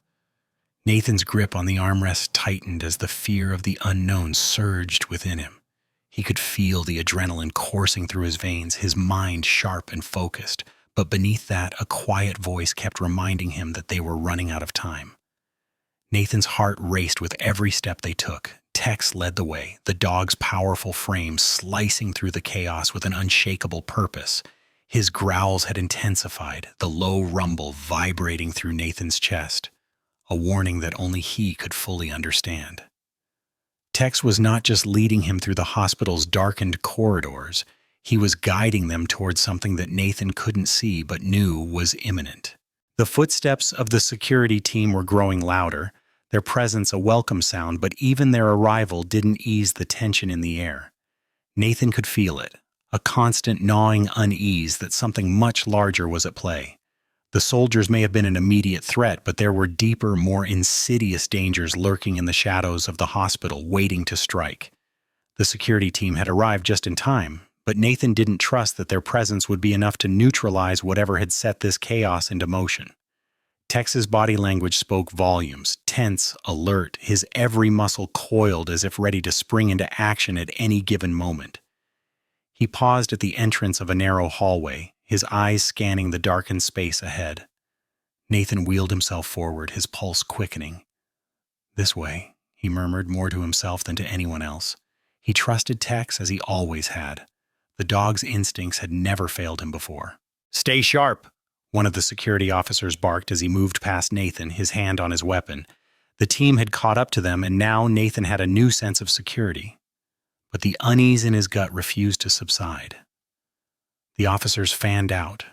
Nathan's grip on the armrest tightened as the fear of the unknown surged within him. He could feel the adrenaline coursing through his veins, his mind sharp and focused. But beneath that, a quiet voice kept reminding him that they were running out of time. Nathan's heart raced with every step they took. Tex led the way, the dog's powerful frame slicing through the chaos with an unshakable purpose. His growls had intensified, the low rumble vibrating through Nathan's chest, a warning that only he could fully understand. Tex was not just leading him through the hospital's darkened corridors. He was guiding them towards something that Nathan couldn't see but knew was imminent. The footsteps of the security team were growing louder, their presence a welcome sound, but even their arrival didn't ease the tension in the air. Nathan could feel it, a constant gnawing unease that something much larger was at play. The soldiers may have been an immediate threat, but there were deeper, more insidious dangers lurking in the shadows of the hospital, waiting to strike. The security team had arrived just in time, but Nathan didn't trust that their presence would be enough to neutralize whatever had set this chaos into motion. Tex's body language spoke volumes, tense, alert, his every muscle coiled as if ready to spring into action at any given moment. He paused at the entrance of a narrow hallway, his eyes scanning the darkened space ahead. Nathan wheeled himself forward, his pulse quickening. "This way," he murmured, more to himself than to anyone else. He trusted Tex as he always had. The dog's instincts had never failed him before. "Stay sharp," one of the security officers barked as he moved past Nathan, his hand on his weapon. The team had caught up to them, and now Nathan had a new sense of security. But the unease in his gut refused to subside. The officers fanned out,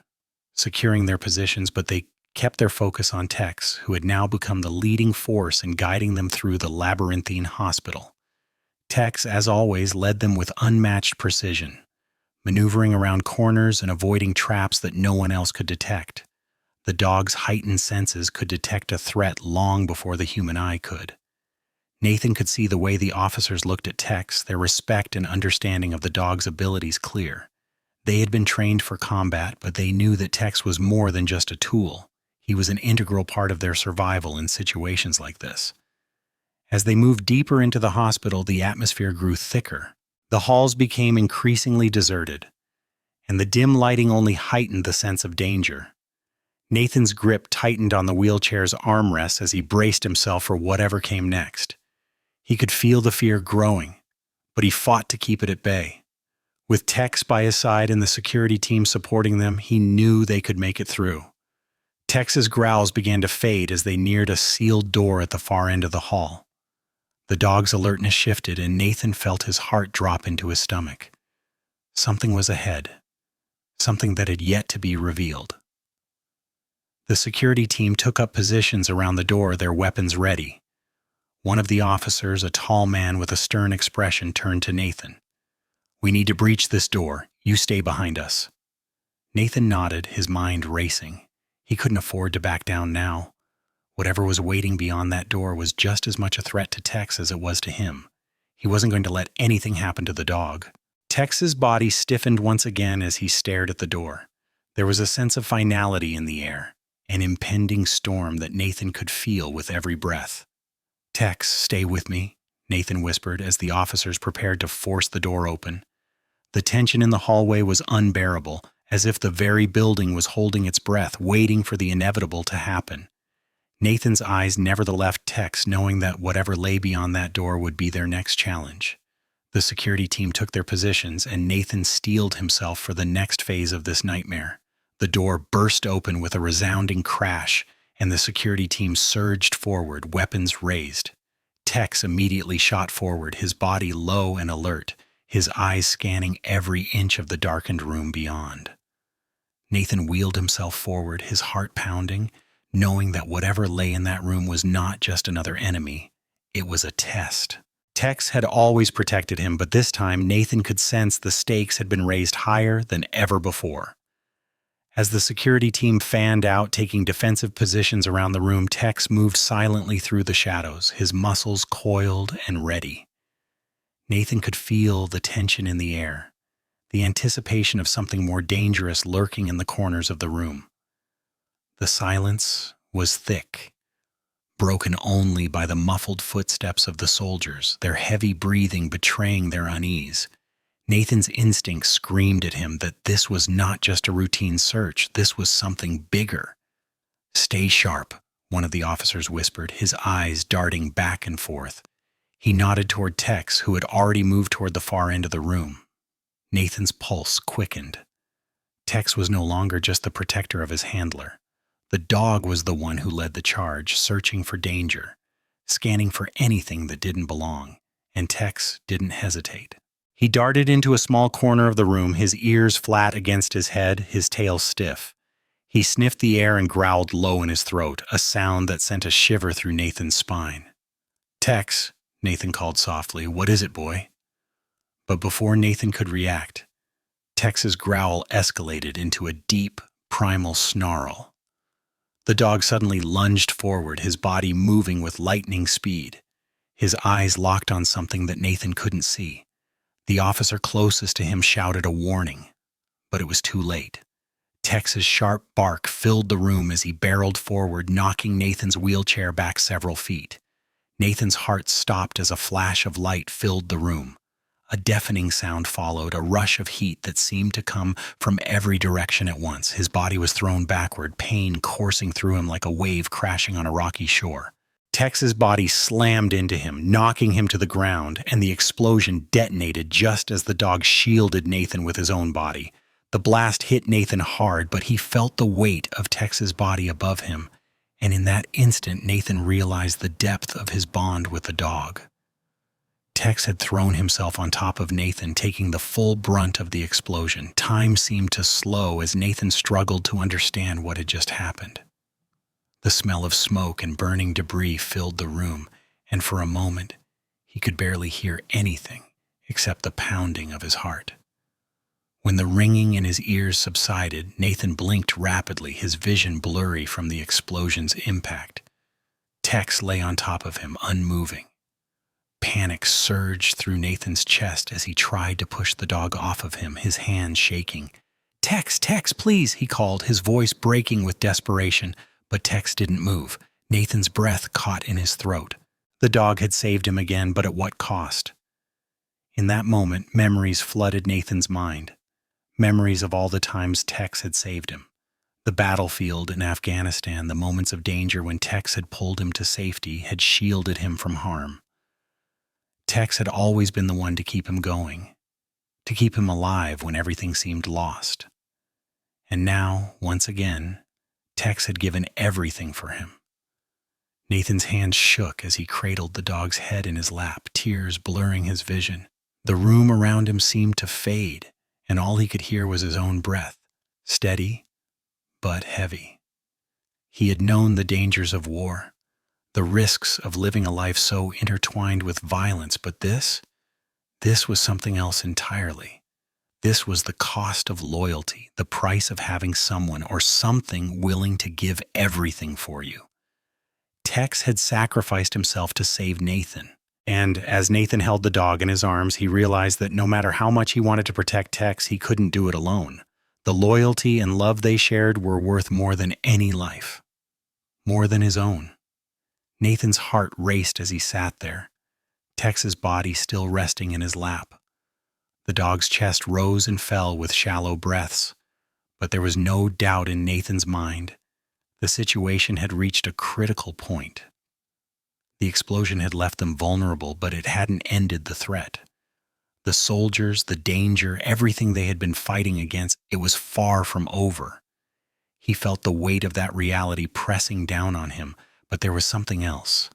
securing their positions, but they kept their focus on Tex, who had now become the leading force in guiding them through the labyrinthine hospital. Tex, as always, led them with unmatched precision, maneuvering around corners and avoiding traps that no one else could detect. The dog's heightened senses could detect a threat long before the human eye could. Nathan could see the way the officers looked at Tex, their respect and understanding of the dog's abilities clear. They had been trained for combat, but they knew that Tex was more than just a tool. He was an integral part of their survival in situations like this. As they moved deeper into the hospital, the atmosphere grew thicker. The halls became increasingly deserted, and the dim lighting only heightened the sense of danger. Nathan's grip tightened on the wheelchair's armrests as he braced himself for whatever came next. He could feel the fear growing, but he fought to keep it at bay. With Tex by his side and the security team supporting them, he knew they could make it through. Tex's growls began to fade as they neared a sealed door at the far end of the hall. The dog's alertness shifted, and Nathan felt his heart drop into his stomach. Something was ahead, something that had yet to be revealed. The security team took up positions around the door, their weapons ready. One of the officers, a tall man with a stern expression, turned to Nathan. "We need to breach this door. You stay behind us." Nathan nodded, his mind racing. He couldn't afford to back down now. Whatever was waiting beyond that door was just as much a threat to Tex as it was to him. He wasn't going to let anything happen to the dog. Tex's body stiffened once again as he stared at the door. There was a sense of finality in the air, an impending storm that Nathan could feel with every breath. "Tex, stay with me," Nathan whispered as the officers prepared to force the door open. The tension in the hallway was unbearable, as if the very building was holding its breath, waiting for the inevitable to happen. Nathan's eyes never left Tex, knowing that whatever lay beyond that door would be their next challenge. The security team took their positions, and Nathan steeled himself for the next phase of this nightmare. The door burst open with a resounding crash, and the security team surged forward, weapons raised. Tex immediately shot forward, his body low and alert, his eyes scanning every inch of the darkened room beyond. Nathan wheeled himself forward, his heart pounding, knowing that whatever lay in that room was not just another enemy, it was a test. Tex had always protected him, but this time Nathan could sense the stakes had been raised higher than ever before. As the security team fanned out, taking defensive positions around the room, Tex moved silently through the shadows, his muscles coiled and ready. Nathan could feel the tension in the air, the anticipation of something more dangerous lurking in the corners of the room. The silence was thick, broken only by the muffled footsteps of the soldiers, their heavy breathing betraying their unease. Nathan's instinct screamed at him that this was not just a routine search, this was something bigger. "Stay sharp," one of the officers whispered, his eyes darting back and forth. He nodded toward Tex, who had already moved toward the far end of the room. Nathan's pulse quickened. Tex was no longer just the protector of his handler. The dog was the one who led the charge, searching for danger, scanning for anything that didn't belong, and Tex didn't hesitate. He darted into a small corner of the room, his ears flat against his head, his tail stiff. He sniffed the air and growled low in his throat, a sound that sent a shiver through Nathan's spine. "Tex," Nathan called softly, "what is it, boy?" But before Nathan could react, Tex's growl escalated into a deep, primal snarl. The dog suddenly lunged forward, his body moving with lightning speed. His eyes locked on something that Nathan couldn't see. The officer closest to him shouted a warning, but it was too late. Tex's sharp bark filled the room as he barreled forward, knocking Nathan's wheelchair back several feet. Nathan's heart stopped as a flash of light filled the room. A deafening sound followed, a rush of heat that seemed to come from every direction at once. His body was thrown backward, pain coursing through him like a wave crashing on a rocky shore. Tex's body slammed into him, knocking him to the ground, and the explosion detonated just as the dog shielded Nathan with his own body. The blast hit Nathan hard, but he felt the weight of Tex's body above him, and in that instant Nathan realized the depth of his bond with the dog. Tex had thrown himself on top of Nathan, taking the full brunt of the explosion. Time seemed to slow as Nathan struggled to understand what had just happened. The smell of smoke and burning debris filled the room, and for a moment, he could barely hear anything except the pounding of his heart. When the ringing in his ears subsided, Nathan blinked rapidly, his vision blurry from the explosion's impact. Tex lay on top of him, unmoving. Panic surged through Nathan's chest as he tried to push the dog off of him, his hands shaking. "Tex, Tex, please," he called, his voice breaking with desperation. But Tex didn't move. Nathan's breath caught in his throat. The dog had saved him again, but at what cost? In that moment, memories flooded Nathan's mind. Memories of all the times Tex had saved him. The battlefield in Afghanistan, the moments of danger when Tex had pulled him to safety, had shielded him from harm. Tex had always been the one to keep him going, to keep him alive when everything seemed lost. And now, once again, Tex had given everything for him. Nathan's hands shook as he cradled the dog's head in his lap, tears blurring his vision. The room around him seemed to fade, and all he could hear was his own breath, steady but heavy. He had known the dangers of war, the risks of living a life so intertwined with violence, but this was something else entirely. This was the cost of loyalty, the price of having someone or something willing to give everything for you. Tex had sacrificed himself to save Nathan, and as Nathan held the dog in his arms, he realized that no matter how much he wanted to protect Tex, he couldn't do it alone. The loyalty and love they shared were worth more than any life, more than his own. Nathan's heart raced as he sat there, Tex's body still resting in his lap. The dog's chest rose and fell with shallow breaths, but there was no doubt in Nathan's mind. The situation had reached a critical point. The explosion had left them vulnerable, but it hadn't ended the threat. The soldiers, the danger, everything they had been fighting against, it was far from over. He felt the weight of that reality pressing down on him, but there was something else.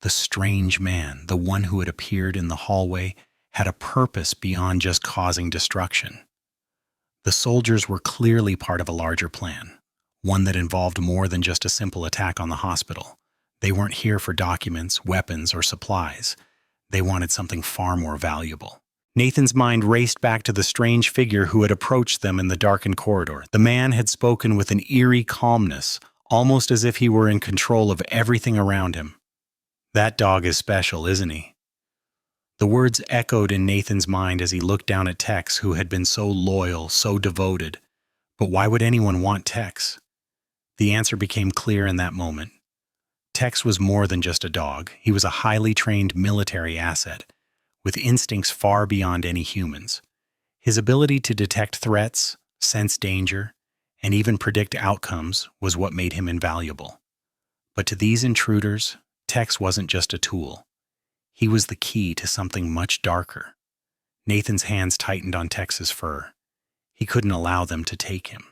The strange man, the one who had appeared in the hallway, had a purpose beyond just causing destruction. The soldiers were clearly part of a larger plan, one that involved more than just a simple attack on the hospital. They weren't here for documents, weapons, or supplies. They wanted something far more valuable. Nathan's mind raced back to the strange figure who had approached them in the darkened corridor. The man had spoken with an eerie calmness, almost as if he were in control of everything around him. "That dog is special, isn't he?" The words echoed in Nathan's mind as he looked down at Tex, who had been so loyal, so devoted. But why would anyone want Tex? The answer became clear in that moment. Tex was more than just a dog. He was a highly trained military asset, with instincts far beyond any humans. His ability to detect threats, sense danger, and even predict outcomes was what made him invaluable. But to these intruders, Tex wasn't just a tool. He was the key to something much darker. Nathan's hands tightened on Tex's fur. He couldn't allow them to take him.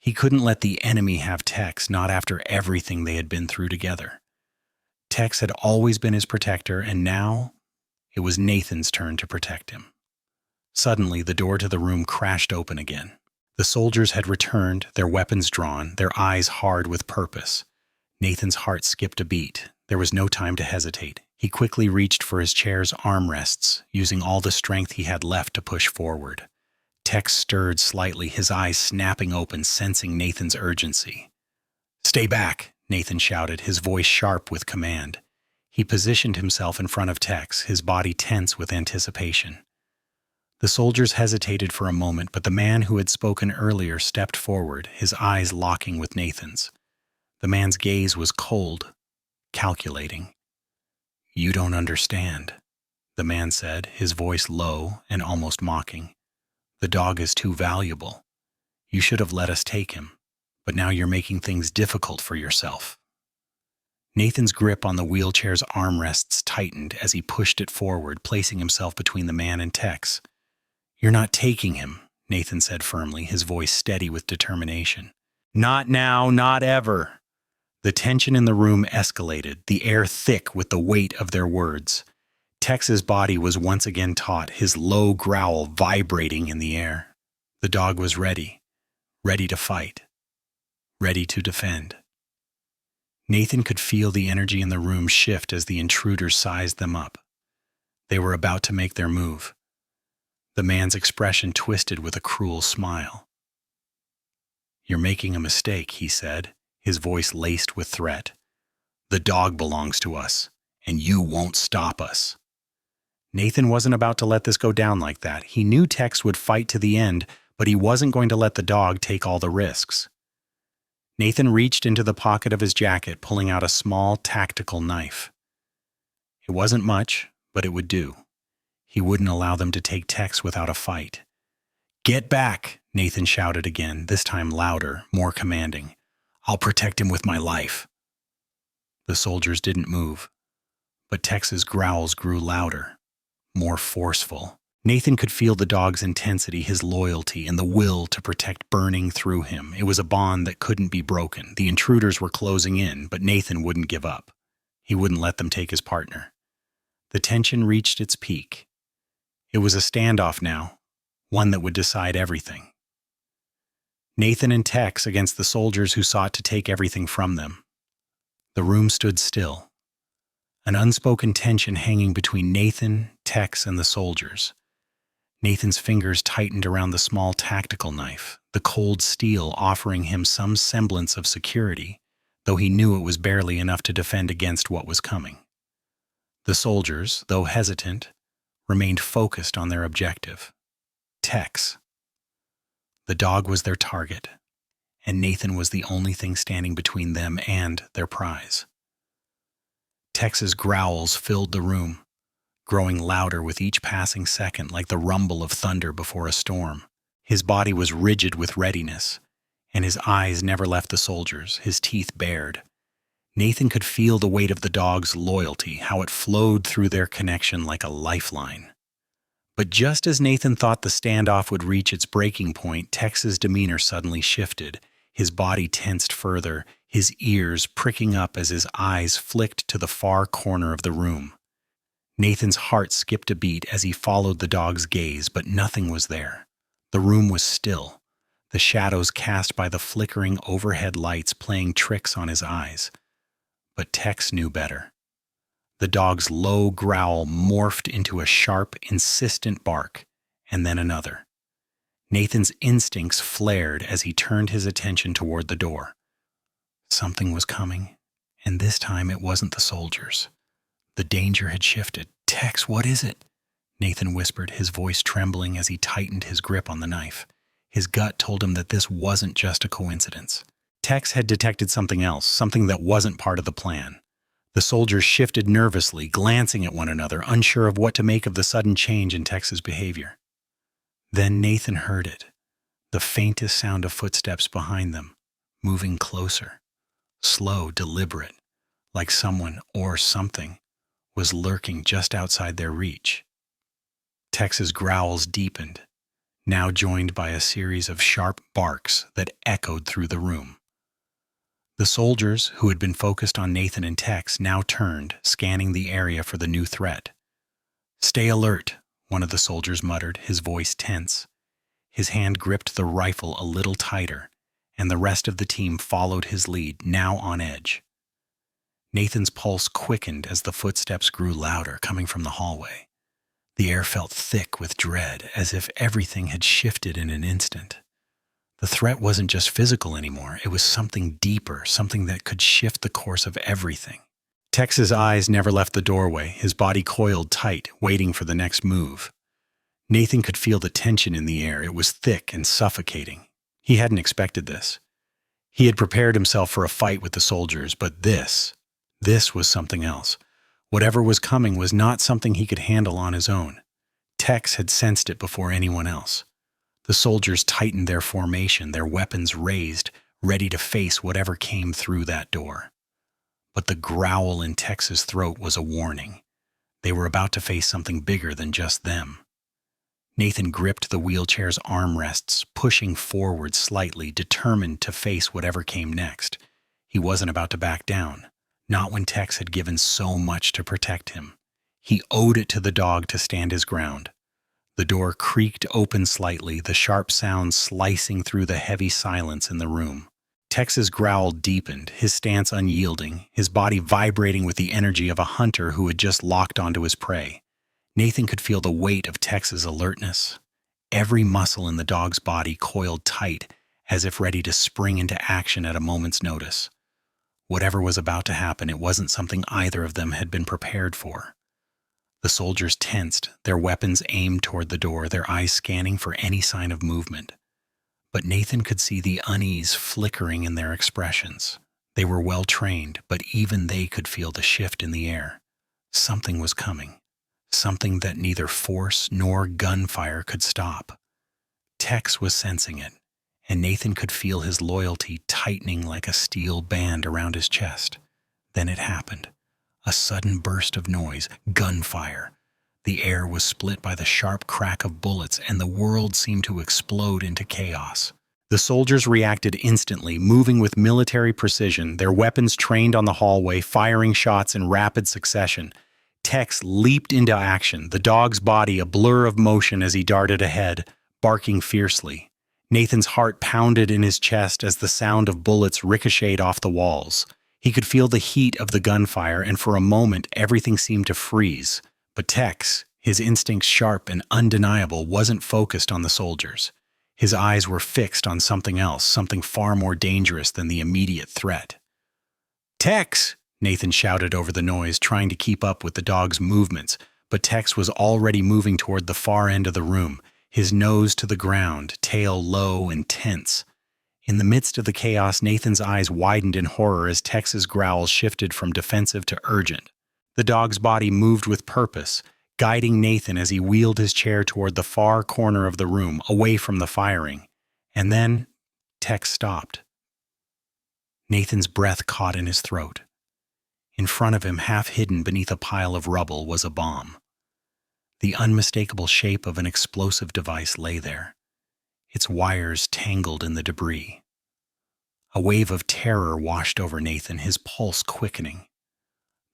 He couldn't let the enemy have Tex, not after everything they had been through together. Tex had always been his protector, and now it was Nathan's turn to protect him. Suddenly, the door to the room crashed open again. The soldiers had returned, their weapons drawn, their eyes hard with purpose. Nathan's heart skipped a beat. There was no time to hesitate. He quickly reached for his chair's armrests, using all the strength he had left to push forward. Tex stirred slightly, his eyes snapping open, sensing Nathan's urgency. "Stay back," Nathan shouted, his voice sharp with command. He positioned himself in front of Tex, his body tense with anticipation. The soldiers hesitated for a moment, but the man who had spoken earlier stepped forward, his eyes locking with Nathan's. The man's gaze was cold, calculating. "You don't understand," the man said, his voice low and almost mocking. "The dog is too valuable. You should have let us take him, but now you're making things difficult for yourself." Nathan's grip on the wheelchair's armrests tightened as he pushed it forward, placing himself between the man and Tex. "You're not taking him," Nathan said firmly, his voice steady with determination. "Not now, not ever." The tension in the room escalated, the air thick with the weight of their words. Tex's body was once again taut, his low growl vibrating in the air. The dog was ready, ready to fight, ready to defend. Nathan could feel the energy in the room shift as the intruders sized them up. They were about to make their move. The man's expression twisted with a cruel smile. "You're making a mistake," he said, his voice laced with threat. "The dog belongs to us, and you won't stop us." Nathan wasn't about to let this go down like that. He knew Tex would fight to the end, but he wasn't going to let the dog take all the risks. Nathan reached into the pocket of his jacket, pulling out a small tactical knife. It wasn't much, but it would do. He wouldn't allow them to take Tex without a fight. "Get back!" Nathan shouted again, this time louder, more commanding. "I'll protect him with my life." The soldiers didn't move, but Tex's growls grew louder, more forceful. Nathan could feel the dog's intensity, his loyalty, and the will to protect burning through him. It was a bond that couldn't be broken. The intruders were closing in, but Nathan wouldn't give up. He wouldn't let them take his partner. The tension reached its peak. It was a standoff now, one that would decide everything. Nathan and Tex against the soldiers who sought to take everything from them. The room stood still, an unspoken tension hanging between Nathan, Tex, and the soldiers. Nathan's fingers tightened around the small tactical knife, the cold steel offering him some semblance of security, though he knew it was barely enough to defend against what was coming. The soldiers, though hesitant, remained focused on their objective. Tex. The dog was their target, and Nathan was the only thing standing between them and their prize. Tex's growls filled the room, growing louder with each passing second like the rumble of thunder before a storm. His body was rigid with readiness, and his eyes never left the soldiers, his teeth bared. Nathan could feel the weight of the dog's loyalty, how it flowed through their connection like a lifeline. But just as Nathan thought the standoff would reach its breaking point, Tex's demeanor suddenly shifted. His body tensed further, his ears pricking up as his eyes flicked to the far corner of the room. Nathan's heart skipped a beat as he followed the dog's gaze, but nothing was there. The room was still, the shadows cast by the flickering overhead lights playing tricks on his eyes. But Tex knew better. The dog's low growl morphed into a sharp, insistent bark, and then another. Nathan's instincts flared as he turned his attention toward the door. Something was coming, and this time it wasn't the soldiers. The danger had shifted. "Tex, what is it?" Nathan whispered, his voice trembling as he tightened his grip on the knife. His gut told him that this wasn't just a coincidence. Tex had detected something else, something that wasn't part of the plan. The soldiers shifted nervously, glancing at one another, unsure of what to make of the sudden change in Tex's behavior. Then Nathan heard it, the faintest sound of footsteps behind them, moving closer. Slow, deliberate, like someone or something was lurking just outside their reach. Tex's growls deepened, now joined by a series of sharp barks that echoed through the room. The soldiers, who had been focused on Nathan and Tex, now turned, scanning the area for the new threat. "Stay alert," one of the soldiers muttered, his voice tense. His hand gripped the rifle a little tighter, and the rest of the team followed his lead, now on edge. Nathan's pulse quickened as the footsteps grew louder, coming from the hallway. The air felt thick with dread, as if everything had shifted in an instant. The threat wasn't just physical anymore. It was something deeper, something that could shift the course of everything. Tex's eyes never left the doorway, his body coiled tight, waiting for the next move. Nathan could feel the tension in the air. It was thick and suffocating. He hadn't expected this. He had prepared himself for a fight with the soldiers, but this was something else. Whatever was coming was not something he could handle on his own. Tex had sensed it before anyone else. The soldiers tightened their formation, their weapons raised, ready to face whatever came through that door. But the growl in Tex's throat was a warning. They were about to face something bigger than just them. Nathan gripped the wheelchair's armrests, pushing forward slightly, determined to face whatever came next. He wasn't about to back down, not when Tex had given so much to protect him. He owed it to the dog to stand his ground. The door creaked open slightly, the sharp sound slicing through the heavy silence in the room. Tex's growl deepened, his stance unyielding, his body vibrating with the energy of a hunter who had just locked onto his prey. Nathan could feel the weight of Tex's alertness. Every muscle in the dog's body coiled tight, as if ready to spring into action at a moment's notice. Whatever was about to happen, it wasn't something either of them had been prepared for. The soldiers tensed, their weapons aimed toward the door, their eyes scanning for any sign of movement. But Nathan could see the unease flickering in their expressions. They were well trained, but even they could feel the shift in the air. Something was coming, something that neither force nor gunfire could stop. Tex was sensing it, and Nathan could feel his loyalty tightening like a steel band around his chest. Then it happened. A sudden burst of noise, gunfire. The air was split by the sharp crack of bullets, and the world seemed to explode into chaos. The soldiers reacted instantly, moving with military precision, their weapons trained on the hallway, firing shots in rapid succession. Tex leaped into action, the dog's body a blur of motion as he darted ahead, barking fiercely. Nathan's heart pounded in his chest as the sound of bullets ricocheted off the walls. He could feel the heat of the gunfire, and for a moment everything seemed to freeze. But Tex, his instincts sharp and undeniable, wasn't focused on the soldiers. His eyes were fixed on something else, something far more dangerous than the immediate threat. "Tex!" Nathan shouted over the noise, trying to keep up with the dog's movements, but Tex was already moving toward the far end of the room. his nose to the ground, tail low and tense. In the midst of the chaos, Nathan's eyes widened in horror as Tex's growls shifted from defensive to urgent. The dog's body moved with purpose, guiding Nathan as he wheeled his chair toward the far corner of the room, away from the firing. And then, Tex stopped. Nathan's breath caught in his throat. In front of him, half hidden beneath a pile of rubble, was a bomb. The unmistakable shape of an explosive device lay there, its wires tangled in the debris. A wave of terror washed over Nathan, his pulse quickening.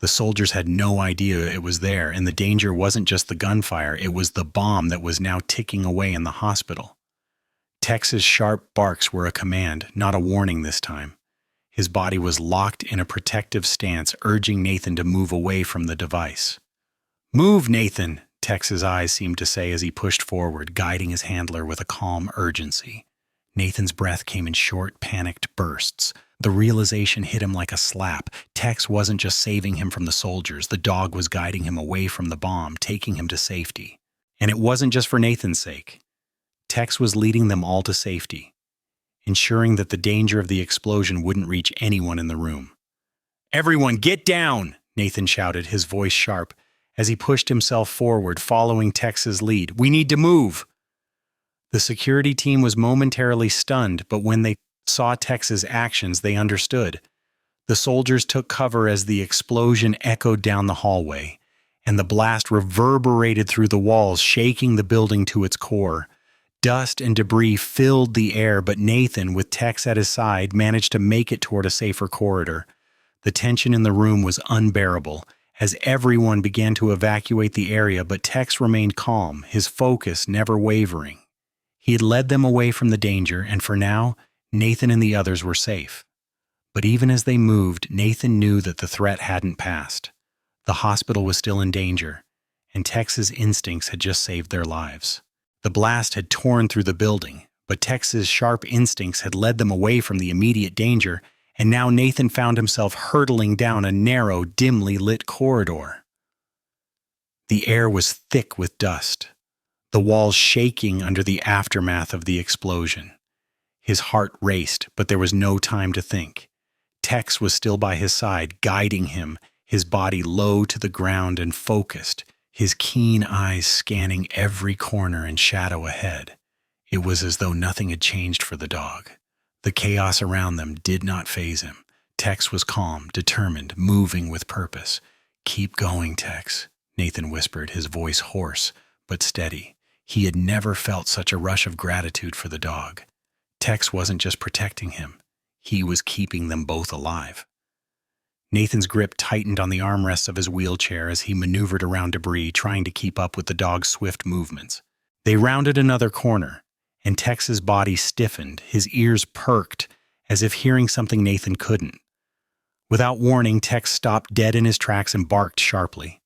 The soldiers had no idea it was there, and the danger wasn't just the gunfire, it was the bomb that was now ticking away in the hospital. Tex's sharp barks were a command, not a warning this time. His body was locked in a protective stance, urging Nathan to move away from the device. "Move, Nathan!" Tex's eyes seemed to say as he pushed forward, guiding his handler with a calm urgency. Nathan's breath came in short, panicked bursts. The realization hit him like a slap. Tex wasn't just saving him from the soldiers. The dog was guiding him away from the bomb, taking him to safety. And it wasn't just for Nathan's sake. Tex was leading them all to safety, ensuring that the danger of the explosion wouldn't reach anyone in the room. "Everyone, get down!" Nathan shouted, his voice sharp, as he pushed himself forward, following Tex's lead. "We need to move!" The security team was momentarily stunned, but when they saw Tex's actions, they understood. The soldiers took cover as the explosion echoed down the hallway, and the blast reverberated through the walls, shaking the building to its core. Dust and debris filled the air, but Nathan, with Tex at his side, managed to make it toward a safer corridor. The tension in the room was unbearable, as everyone began to evacuate the area, but Tex remained calm, his focus never wavering. He had led them away from the danger, and for now, Nathan and the others were safe. But even as they moved, Nathan knew that the threat hadn't passed. The hospital was still in danger, and Tex's instincts had just saved their lives. The blast had torn through the building, but Tex's sharp instincts had led them away from the immediate danger, and now Nathan found himself hurtling down a narrow, dimly lit corridor. The air was thick with dust, the walls shaking under the aftermath of the explosion. His heart raced, but there was no time to think. Tex was still by his side, guiding him, his body low to the ground and focused, his keen eyes scanning every corner and shadow ahead. It was as though nothing had changed for the dog. The chaos around them did not faze him. Tex was calm, determined, moving with purpose. "Keep going, Tex," Nathan whispered, his voice hoarse but steady. He had never felt such a rush of gratitude for the dog. Tex wasn't just protecting him. He was keeping them both alive. Nathan's grip tightened on the armrests of his wheelchair as he maneuvered around debris, trying to keep up with the dog's swift movements. They rounded another corner, and Tex's body stiffened, his ears perked, as if hearing something Nathan couldn't. Without warning, Tex stopped dead in his tracks and barked sharply.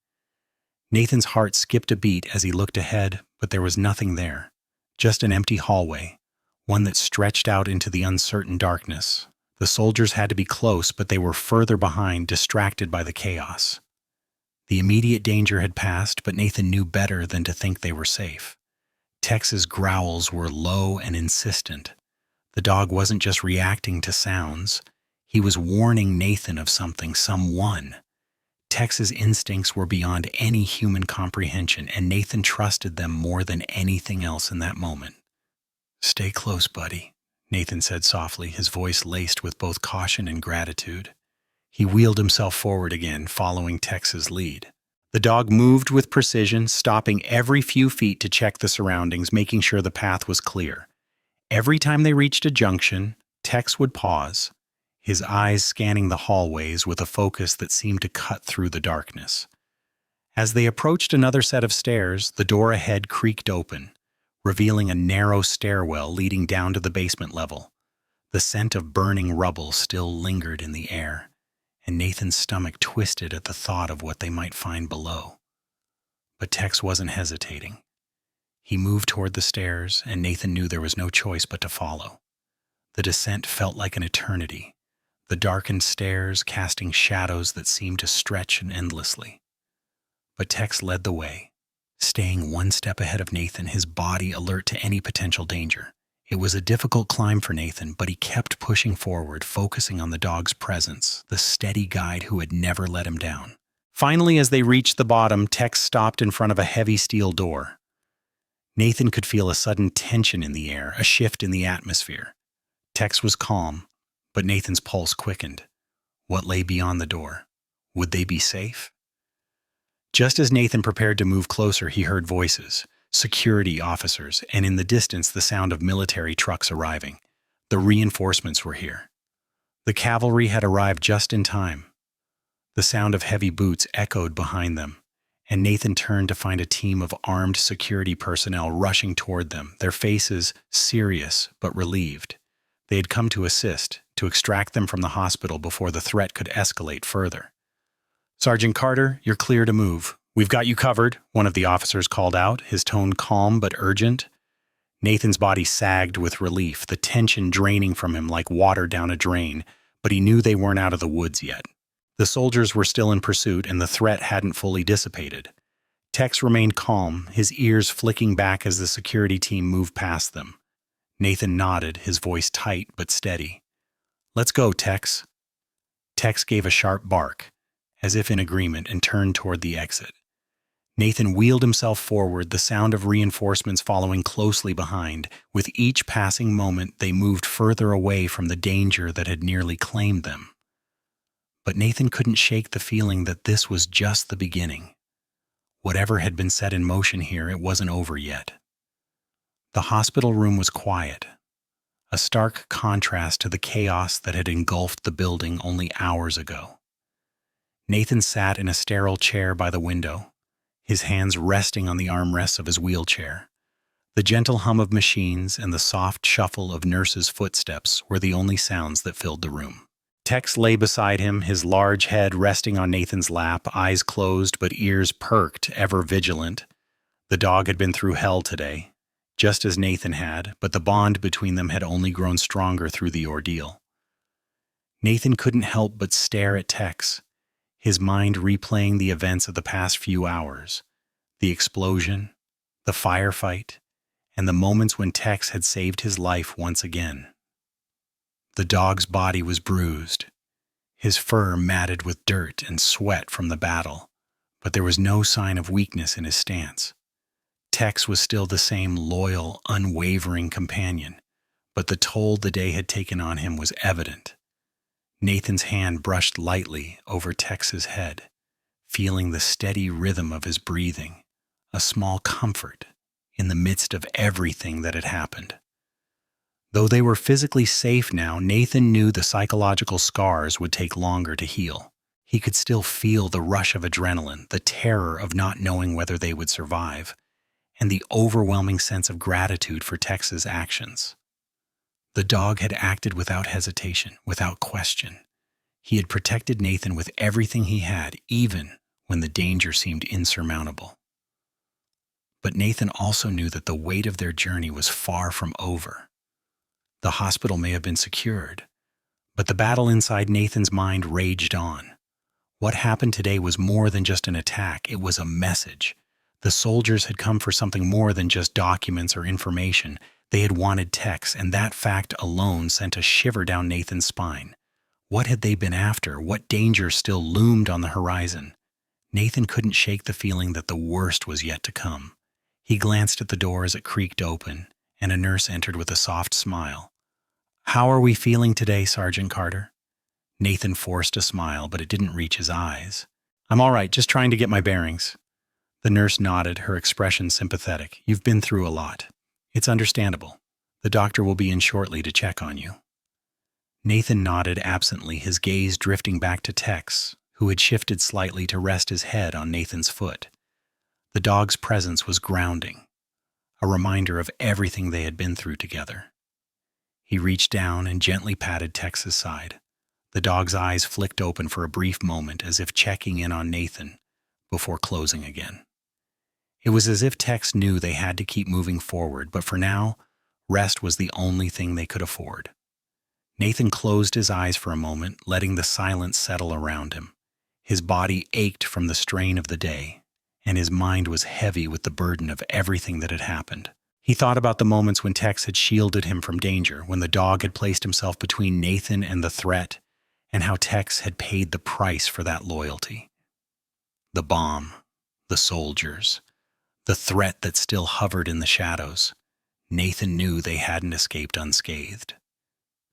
Nathan's heart skipped a beat as he looked ahead, but there was nothing there. Just an empty hallway, one that stretched out into the uncertain darkness. The soldiers had to be close, but they were further behind, distracted by the chaos. The immediate danger had passed, but Nathan knew better than to think they were safe. Tex's growls were low and insistent. The dog wasn't just reacting to sounds. He was warning Nathan of something, someone. Tex's instincts were beyond any human comprehension, and Nathan trusted them more than anything else in that moment. "Stay close, buddy," Nathan said softly, his voice laced with both caution and gratitude. He wheeled himself forward again, following Tex's lead. The dog moved with precision, stopping every few feet to check the surroundings, making sure the path was clear. Every time they reached a junction, Tex would pause, his eyes scanning the hallways with a focus that seemed to cut through the darkness. As they approached another set of stairs, the door ahead creaked open, revealing a narrow stairwell leading down to the basement level. The scent of burning rubble still lingered in the air, and Nathan's stomach twisted at the thought of what they might find below. But Tex wasn't hesitating. He moved toward the stairs, and Nathan knew there was no choice but to follow. The descent felt like an eternity, the darkened stairs casting shadows that seemed to stretch endlessly. But Tex led the way, staying one step ahead of Nathan, his body alert to any potential danger. It was a difficult climb for Nathan, but he kept pushing forward, focusing on the dog's presence, the steady guide who had never let him down. Finally, as they reached the bottom, Tex stopped in front of a heavy steel door. Nathan could feel a sudden tension in the air, a shift in the atmosphere. Tex was calm, but Nathan's pulse quickened. What lay beyond the door? Would they be safe? Just as Nathan prepared to move closer, he heard voices, security officers, and in the distance the sound of military trucks arriving. The reinforcements were here. The cavalry had arrived just in time. The sound of heavy boots echoed behind them, and Nathan turned to find a team of armed security personnel rushing toward them, their faces serious but relieved. They had come to assist, to extract them from the hospital before the threat could escalate further. "Sergeant Carter, you're clear to move. We've got you covered," one of the officers called out, his tone calm but urgent. Nathan's body sagged with relief, the tension draining from him like water down a drain, but he knew they weren't out of the woods yet. The soldiers were still in pursuit, and the threat hadn't fully dissipated. Tex remained calm, his ears flicking back as the security team moved past them. Nathan nodded, his voice tight but steady. "Let's go, Tex." Tex gave a sharp bark, as if in agreement, and turned toward the exit. Nathan wheeled himself forward, the sound of reinforcements following closely behind. With each passing moment, they moved further away from the danger that had nearly claimed them. But Nathan couldn't shake the feeling that this was just the beginning. Whatever had been set in motion here, it wasn't over yet. The hospital room was quiet, a stark contrast to the chaos that had engulfed the building only hours ago. Nathan sat in a sterile chair by the window, his hands resting on the armrests of his wheelchair. The gentle hum of machines and the soft shuffle of nurses' footsteps were the only sounds that filled the room. Tex lay beside him, his large head resting on Nathan's lap, eyes closed but ears perked, ever vigilant. The dog had been through hell today, just as Nathan had, but the bond between them had only grown stronger through the ordeal. Nathan couldn't help but stare at Tex, his mind replaying the events of the past few hours, the explosion, the firefight, and the moments when Tex had saved his life once again. The dog's body was bruised, his fur matted with dirt and sweat from the battle, but there was no sign of weakness in his stance. Tex was still the same loyal, unwavering companion, but the toll the day had taken on him was evident. Nathan's hand brushed lightly over Tex's head, feeling the steady rhythm of his breathing, a small comfort in the midst of everything that had happened. Though they were physically safe now, Nathan knew the psychological scars would take longer to heal. He could still feel the rush of adrenaline, the terror of not knowing whether they would survive, and the overwhelming sense of gratitude for Tex's actions. The dog had acted without hesitation, without question. He had protected Nathan with everything he had, even when the danger seemed insurmountable. But Nathan also knew that the weight of their journey was far from over. The hospital may have been secured, but the battle inside Nathan's mind raged on. What happened today was more than just an attack, it was a message. The soldiers had come for something more than just documents or information. They had wanted Tex, and that fact alone sent a shiver down Nathan's spine. What had they been after? What danger still loomed on the horizon? Nathan couldn't shake the feeling that the worst was yet to come. He glanced at the door as it creaked open, and a nurse entered with a soft smile. "How are we feeling today, Sergeant Carter?" Nathan forced a smile, but it didn't reach his eyes. "I'm all right, just trying to get my bearings." The nurse nodded, her expression sympathetic. "You've been through a lot. It's understandable. The doctor will be in shortly to check on you." Nathan nodded absently, his gaze drifting back to Tex, who had shifted slightly to rest his head on Nathan's foot. The dog's presence was grounding, a reminder of everything they had been through together. He reached down and gently patted Tex's side. The dog's eyes flicked open for a brief moment, as if checking in on Nathan, before closing again. It was as if Tex knew they had to keep moving forward, but for now, rest was the only thing they could afford. Nathan closed his eyes for a moment, letting the silence settle around him. His body ached from the strain of the day, and his mind was heavy with the burden of everything that had happened. He thought about the moments when Tex had shielded him from danger, when the dog had placed himself between Nathan and the threat, and how Tex had paid the price for that loyalty. The bomb, the soldiers, the threat that still hovered in the shadows. Nathan knew they hadn't escaped unscathed.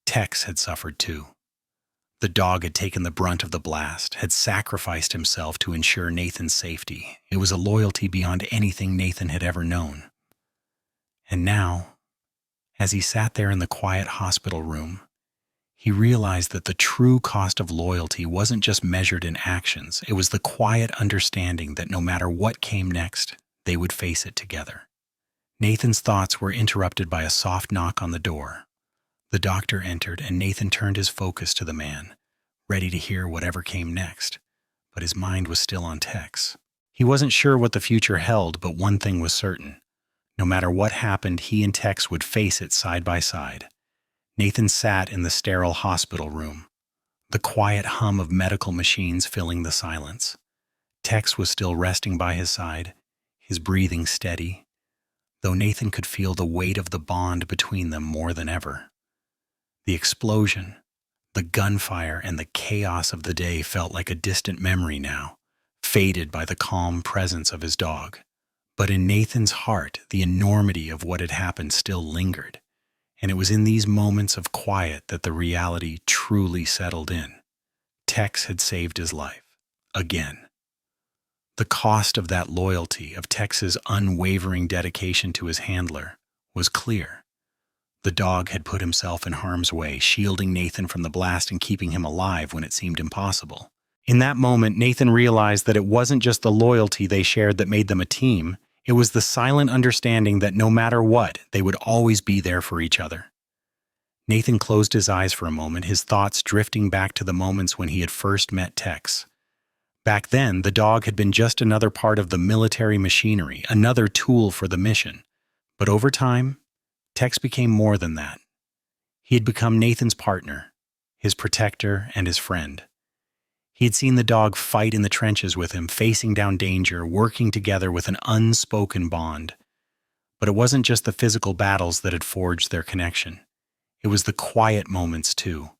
Tex had suffered too. The dog had taken the brunt of the blast, had sacrificed himself to ensure Nathan's safety. It was a loyalty beyond anything Nathan had ever known. And now, as he sat there in the quiet hospital room, he realized that the true cost of loyalty wasn't just measured in actions. It was the quiet understanding that no matter what came next, they would face it together. Nathan's thoughts were interrupted by a soft knock on the door. The doctor entered, and Nathan turned his focus to the man, ready to hear whatever came next. But his mind was still on Tex. He wasn't sure what the future held, but one thing was certain. No matter what happened, he and Tex would face it side by side. Nathan sat in the sterile hospital room, the quiet hum of medical machines filling the silence. Tex was still resting by his side, his breathing steady, though Nathan could feel the weight of the bond between them more than ever. The explosion, the gunfire, and the chaos of the day felt like a distant memory now, faded by the calm presence of his dog. But in Nathan's heart, the enormity of what had happened still lingered, and it was in these moments of quiet that the reality truly settled in. Tex had saved his life. Again. The cost of that loyalty, of Tex's unwavering dedication to his handler, was clear. The dog had put himself in harm's way, shielding Nathan from the blast and keeping him alive when it seemed impossible. In that moment, Nathan realized that it wasn't just the loyalty they shared that made them a team. It was the silent understanding that no matter what, they would always be there for each other. Nathan closed his eyes for a moment, his thoughts drifting back to the moments when he had first met Tex. Back then, the dog had been just another part of the military machinery, another tool for the mission. But over time, Tex became more than that. He had become Nathan's partner, his protector, and his friend. He had seen the dog fight in the trenches with him, facing down danger, working together with an unspoken bond. But it wasn't just the physical battles that had forged their connection. It was the quiet moments, too.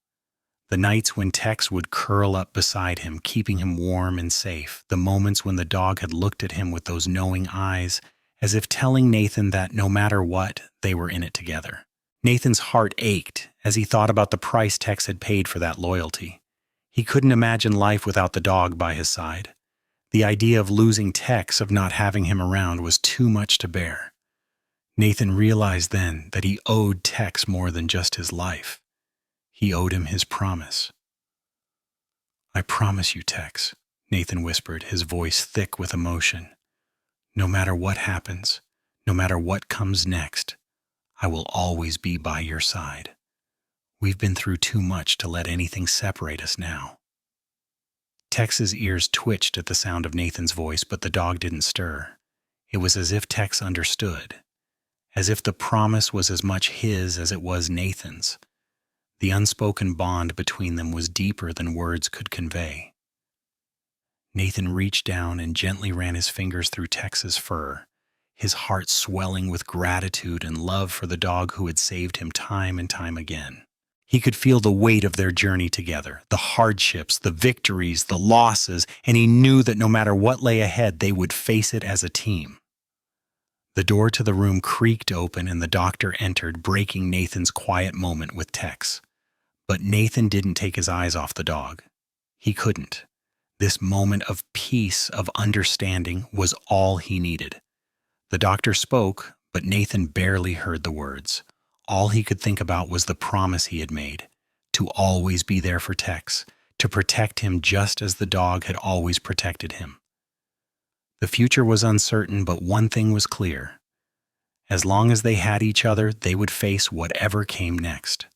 The nights when Tex would curl up beside him, keeping him warm and safe. The moments when the dog had looked at him with those knowing eyes, as if telling Nathan that no matter what, they were in it together. Nathan's heart ached as he thought about the price Tex had paid for that loyalty. He couldn't imagine life without the dog by his side. The idea of losing Tex, of not having him around, was too much to bear. Nathan realized then that he owed Tex more than just his life. He owed him his promise. "I promise you, Tex," Nathan whispered, his voice thick with emotion. "No matter what happens, no matter what comes next, I will always be by your side. We've been through too much to let anything separate us now." Tex's ears twitched at the sound of Nathan's voice, but the dog didn't stir. It was as if Tex understood, as if the promise was as much his as it was Nathan's. The unspoken bond between them was deeper than words could convey. Nathan reached down and gently ran his fingers through Tex's fur, his heart swelling with gratitude and love for the dog who had saved him time and time again. He could feel the weight of their journey together, the hardships, the victories, the losses, and he knew that no matter what lay ahead, they would face it as a team. The door to the room creaked open and the doctor entered, breaking Nathan's quiet moment with Tex. But Nathan didn't take his eyes off the dog. He couldn't. This moment of peace, of understanding, was all he needed. The doctor spoke, but Nathan barely heard the words. All he could think about was the promise he had made, to always be there for Tex, to protect him just as the dog had always protected him. The future was uncertain, but one thing was clear. As long as they had each other, they would face whatever came next.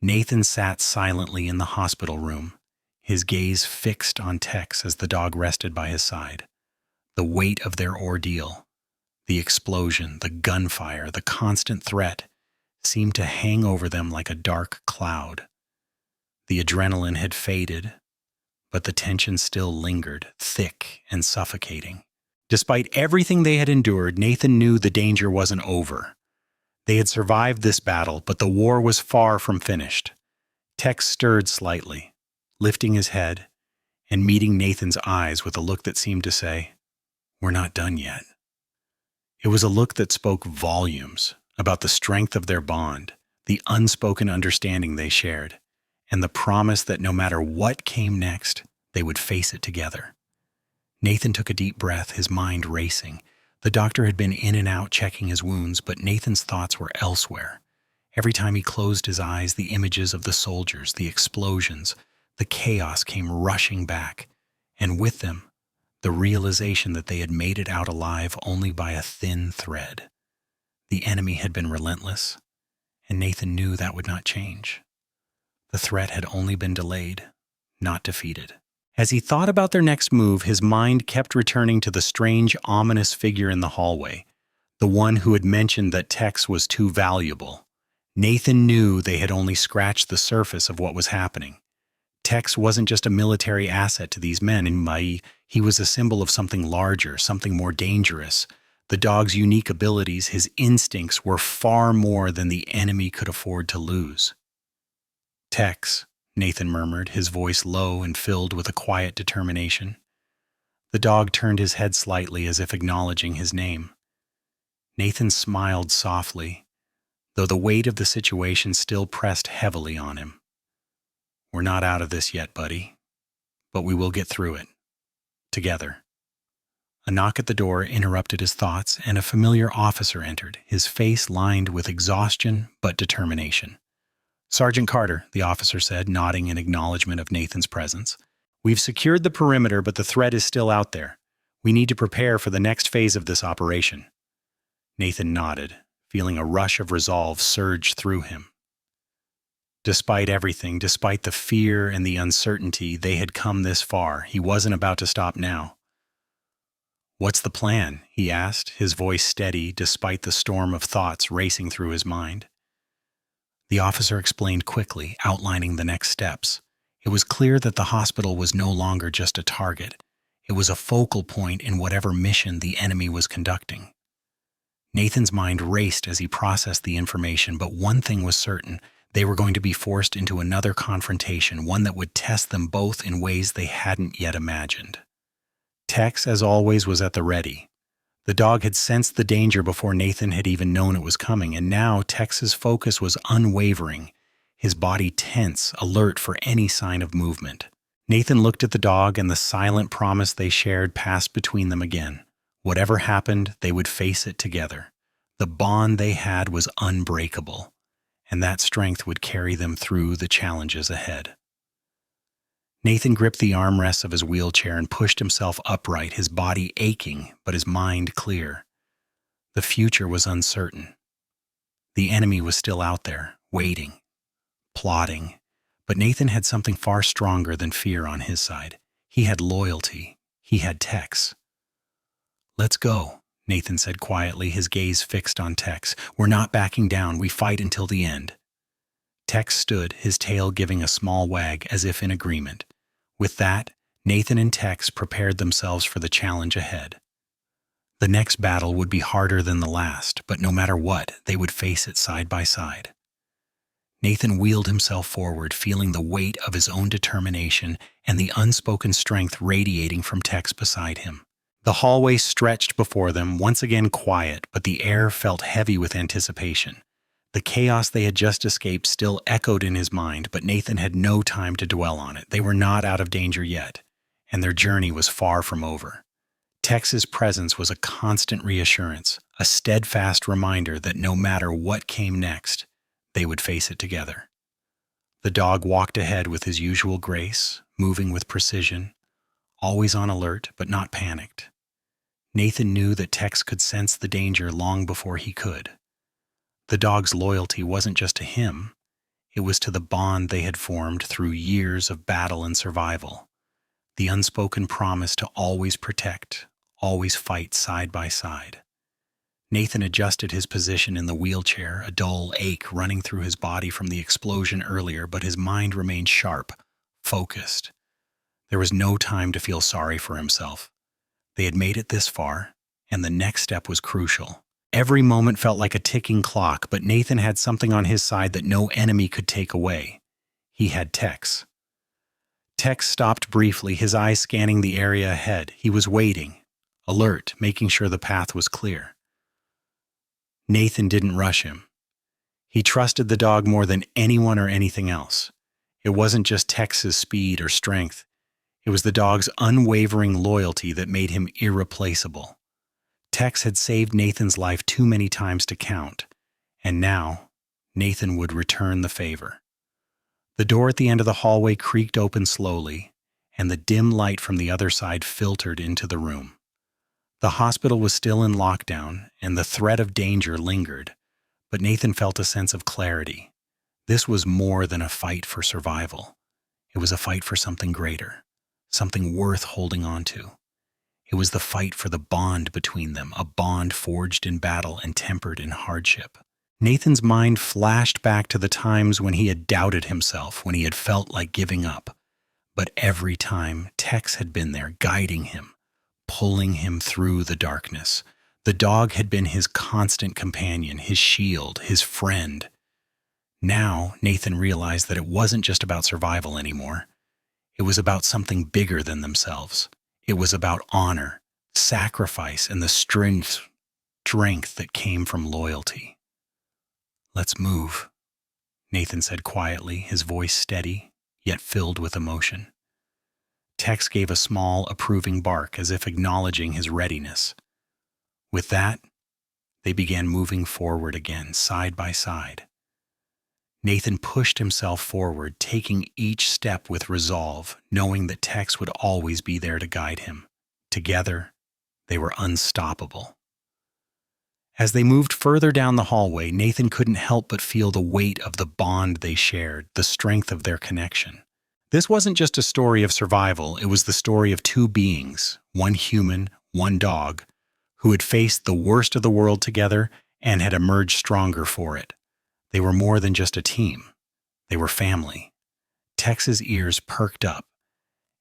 Nathan sat silently in the hospital room, his gaze fixed on Tex as the dog rested by his side. The weight of their ordeal, the explosion, the gunfire, the constant threat, seemed to hang over them like a dark cloud. The adrenaline had faded, but the tension still lingered, thick and suffocating. Despite everything they had endured, Nathan knew the danger wasn't over. They had survived this battle, but the war was far from finished. Tex stirred slightly, lifting his head and meeting Nathan's eyes with a look that seemed to say, "We're not done yet." It was a look that spoke volumes about the strength of their bond, the unspoken understanding they shared, and the promise that no matter what came next, they would face it together. Nathan took a deep breath, his mind racing. The doctor had been in and out checking his wounds, but Nathan's thoughts were elsewhere. Every time he closed his eyes, the images of the soldiers, the explosions, the chaos came rushing back, and with them, the realization that they had made it out alive only by a thin thread. The enemy had been relentless, and Nathan knew that would not change. The threat had only been delayed, not defeated. As he thought about their next move, his mind kept returning to the strange, ominous figure in the hallway, the one who had mentioned that Tex was too valuable. Nathan knew they had only scratched the surface of what was happening. Tex wasn't just a military asset to these men in Mai, he was a symbol of something larger, something more dangerous. The dog's unique abilities, his instincts, were far more than the enemy could afford to lose. "Tex," Nathan murmured, his voice low and filled with a quiet determination. The dog turned his head slightly as if acknowledging his name. Nathan smiled softly, though the weight of the situation still pressed heavily on him. "We're not out of this yet, buddy, but we will get through it. Together." A knock at the door interrupted his thoughts, and a familiar officer entered, his face lined with exhaustion but determination. "Sergeant Carter," the officer said, nodding in acknowledgement of Nathan's presence. "We've secured the perimeter, but the threat is still out there. We need to prepare for the next phase of this operation." Nathan nodded, feeling a rush of resolve surge through him. Despite everything, despite the fear and the uncertainty, they had come this far. He wasn't about to stop now. "What's the plan?" he asked, his voice steady despite the storm of thoughts racing through his mind. The officer explained quickly, outlining the next steps. It was clear that the hospital was no longer just a target. It was a focal point in whatever mission the enemy was conducting. Nathan's mind raced as he processed the information, but one thing was certain. They were going to be forced into another confrontation, one that would test them both in ways they hadn't yet imagined. Tex, as always, was at the ready. The dog had sensed the danger before Nathan had even known it was coming, and now Tex's focus was unwavering, his body tense, alert for any sign of movement. Nathan looked at the dog, and the silent promise they shared passed between them again. Whatever happened, they would face it together. The bond they had was unbreakable, and that strength would carry them through the challenges ahead. Nathan gripped the armrests of his wheelchair and pushed himself upright, his body aching, but his mind clear. The future was uncertain. The enemy was still out there, waiting, plotting, but Nathan had something far stronger than fear on his side. He had loyalty. He had Tex. "Let's go," Nathan said quietly, his gaze fixed on Tex. "We're not backing down. We fight until the end." Tex stood, his tail giving a small wag as if in agreement. With that, Nathan and Tex prepared themselves for the challenge ahead. The next battle would be harder than the last, but no matter what, they would face it side by side. Nathan wheeled himself forward, feeling the weight of his own determination and the unspoken strength radiating from Tex beside him. The hallway stretched before them, once again quiet, but the air felt heavy with anticipation. The chaos they had just escaped still echoed in his mind, but Nathan had no time to dwell on it. They were not out of danger yet, and their journey was far from over. Tex's presence was a constant reassurance, a steadfast reminder that no matter what came next, they would face it together. The dog walked ahead with his usual grace, moving with precision, always on alert but not panicked. Nathan knew that Tex could sense the danger long before he could. The dog's loyalty wasn't just to him, it was to the bond they had formed through years of battle and survival. The unspoken promise to always protect, always fight side by side. Nathan adjusted his position in the wheelchair, a dull ache running through his body from the explosion earlier, but his mind remained sharp, focused. There was no time to feel sorry for himself. They had made it this far, and the next step was crucial. Every moment felt like a ticking clock, but Nathan had something on his side that no enemy could take away. He had Tex. Tex stopped briefly, his eyes scanning the area ahead. He was waiting, alert, making sure the path was clear. Nathan didn't rush him. He trusted the dog more than anyone or anything else. It wasn't just Tex's speed or strength. It was the dog's unwavering loyalty that made him irreplaceable. Tex had saved Nathan's life too many times to count, and now Nathan would return the favor. The door at the end of the hallway creaked open slowly, and the dim light from the other side filtered into the room. The hospital was still in lockdown, and the threat of danger lingered, but Nathan felt a sense of clarity. This was more than a fight for survival. It was a fight for something greater, something worth holding on to. It was the fight for the bond between them, a bond forged in battle and tempered in hardship. Nathan's mind flashed back to the times when he had doubted himself, when he had felt like giving up. But every time, Tex had been there, guiding him, pulling him through the darkness. The dog had been his constant companion, his shield, his friend. Now, Nathan realized that it wasn't just about survival anymore. It was about something bigger than themselves. It was about honor, sacrifice, and the strength that came from loyalty. "Let's move," Nathan said quietly, his voice steady, yet filled with emotion. Tex gave a small, approving bark, as if acknowledging his readiness. With that, they began moving forward again, side by side. Nathan pushed himself forward, taking each step with resolve, knowing that Tex would always be there to guide him. Together, they were unstoppable. As they moved further down the hallway, Nathan couldn't help but feel the weight of the bond they shared, the strength of their connection. This wasn't just a story of survival, it was the story of two beings, one human, one dog, who had faced the worst of the world together and had emerged stronger for it. They were more than just a team. They were family. Tex's ears perked up,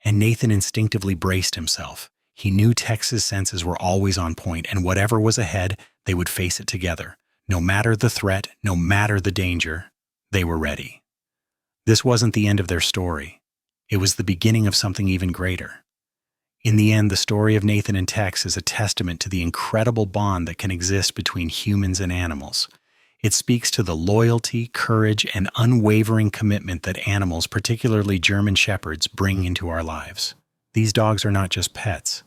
and Nathan instinctively braced himself. He knew Tex's senses were always on point, and whatever was ahead, they would face it together. No matter the threat, no matter the danger, they were ready. This wasn't the end of their story. It was the beginning of something even greater. In the end, the story of Nathan and Tex is a testament to the incredible bond that can exist between humans and animals. It speaks to the loyalty, courage, and unwavering commitment that animals, particularly German Shepherds, bring into our lives. These dogs are not just pets.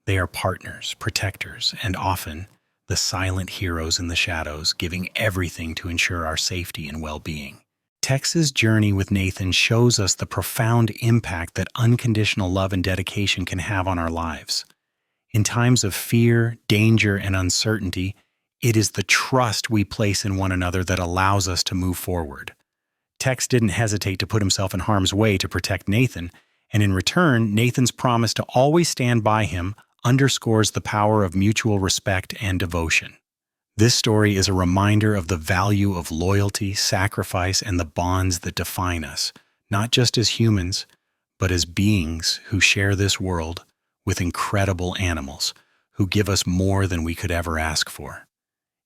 They are partners, protectors, and often the silent heroes in the shadows, giving everything to ensure our safety and well-being. Tex's journey with Nathan shows us the profound impact that unconditional love and dedication can have on our lives. In times of fear, danger, and uncertainty, it is the trust we place in one another that allows us to move forward. Tex didn't hesitate to put himself in harm's way to protect Nathan, and in return, Nathan's promise to always stand by him underscores the power of mutual respect and devotion. This story is a reminder of the value of loyalty, sacrifice, and the bonds that define us, not just as humans, but as beings who share this world with incredible animals who give us more than we could ever ask for.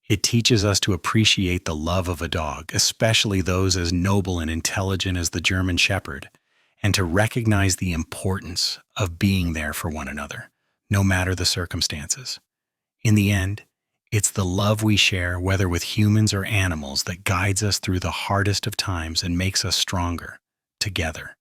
It teaches us to appreciate the love of a dog, especially those as noble and intelligent as the German Shepherd, and to recognize the importance of being there for one another, no matter the circumstances. In the end, it's the love we share, whether with humans or animals, that guides us through the hardest of times and makes us stronger together.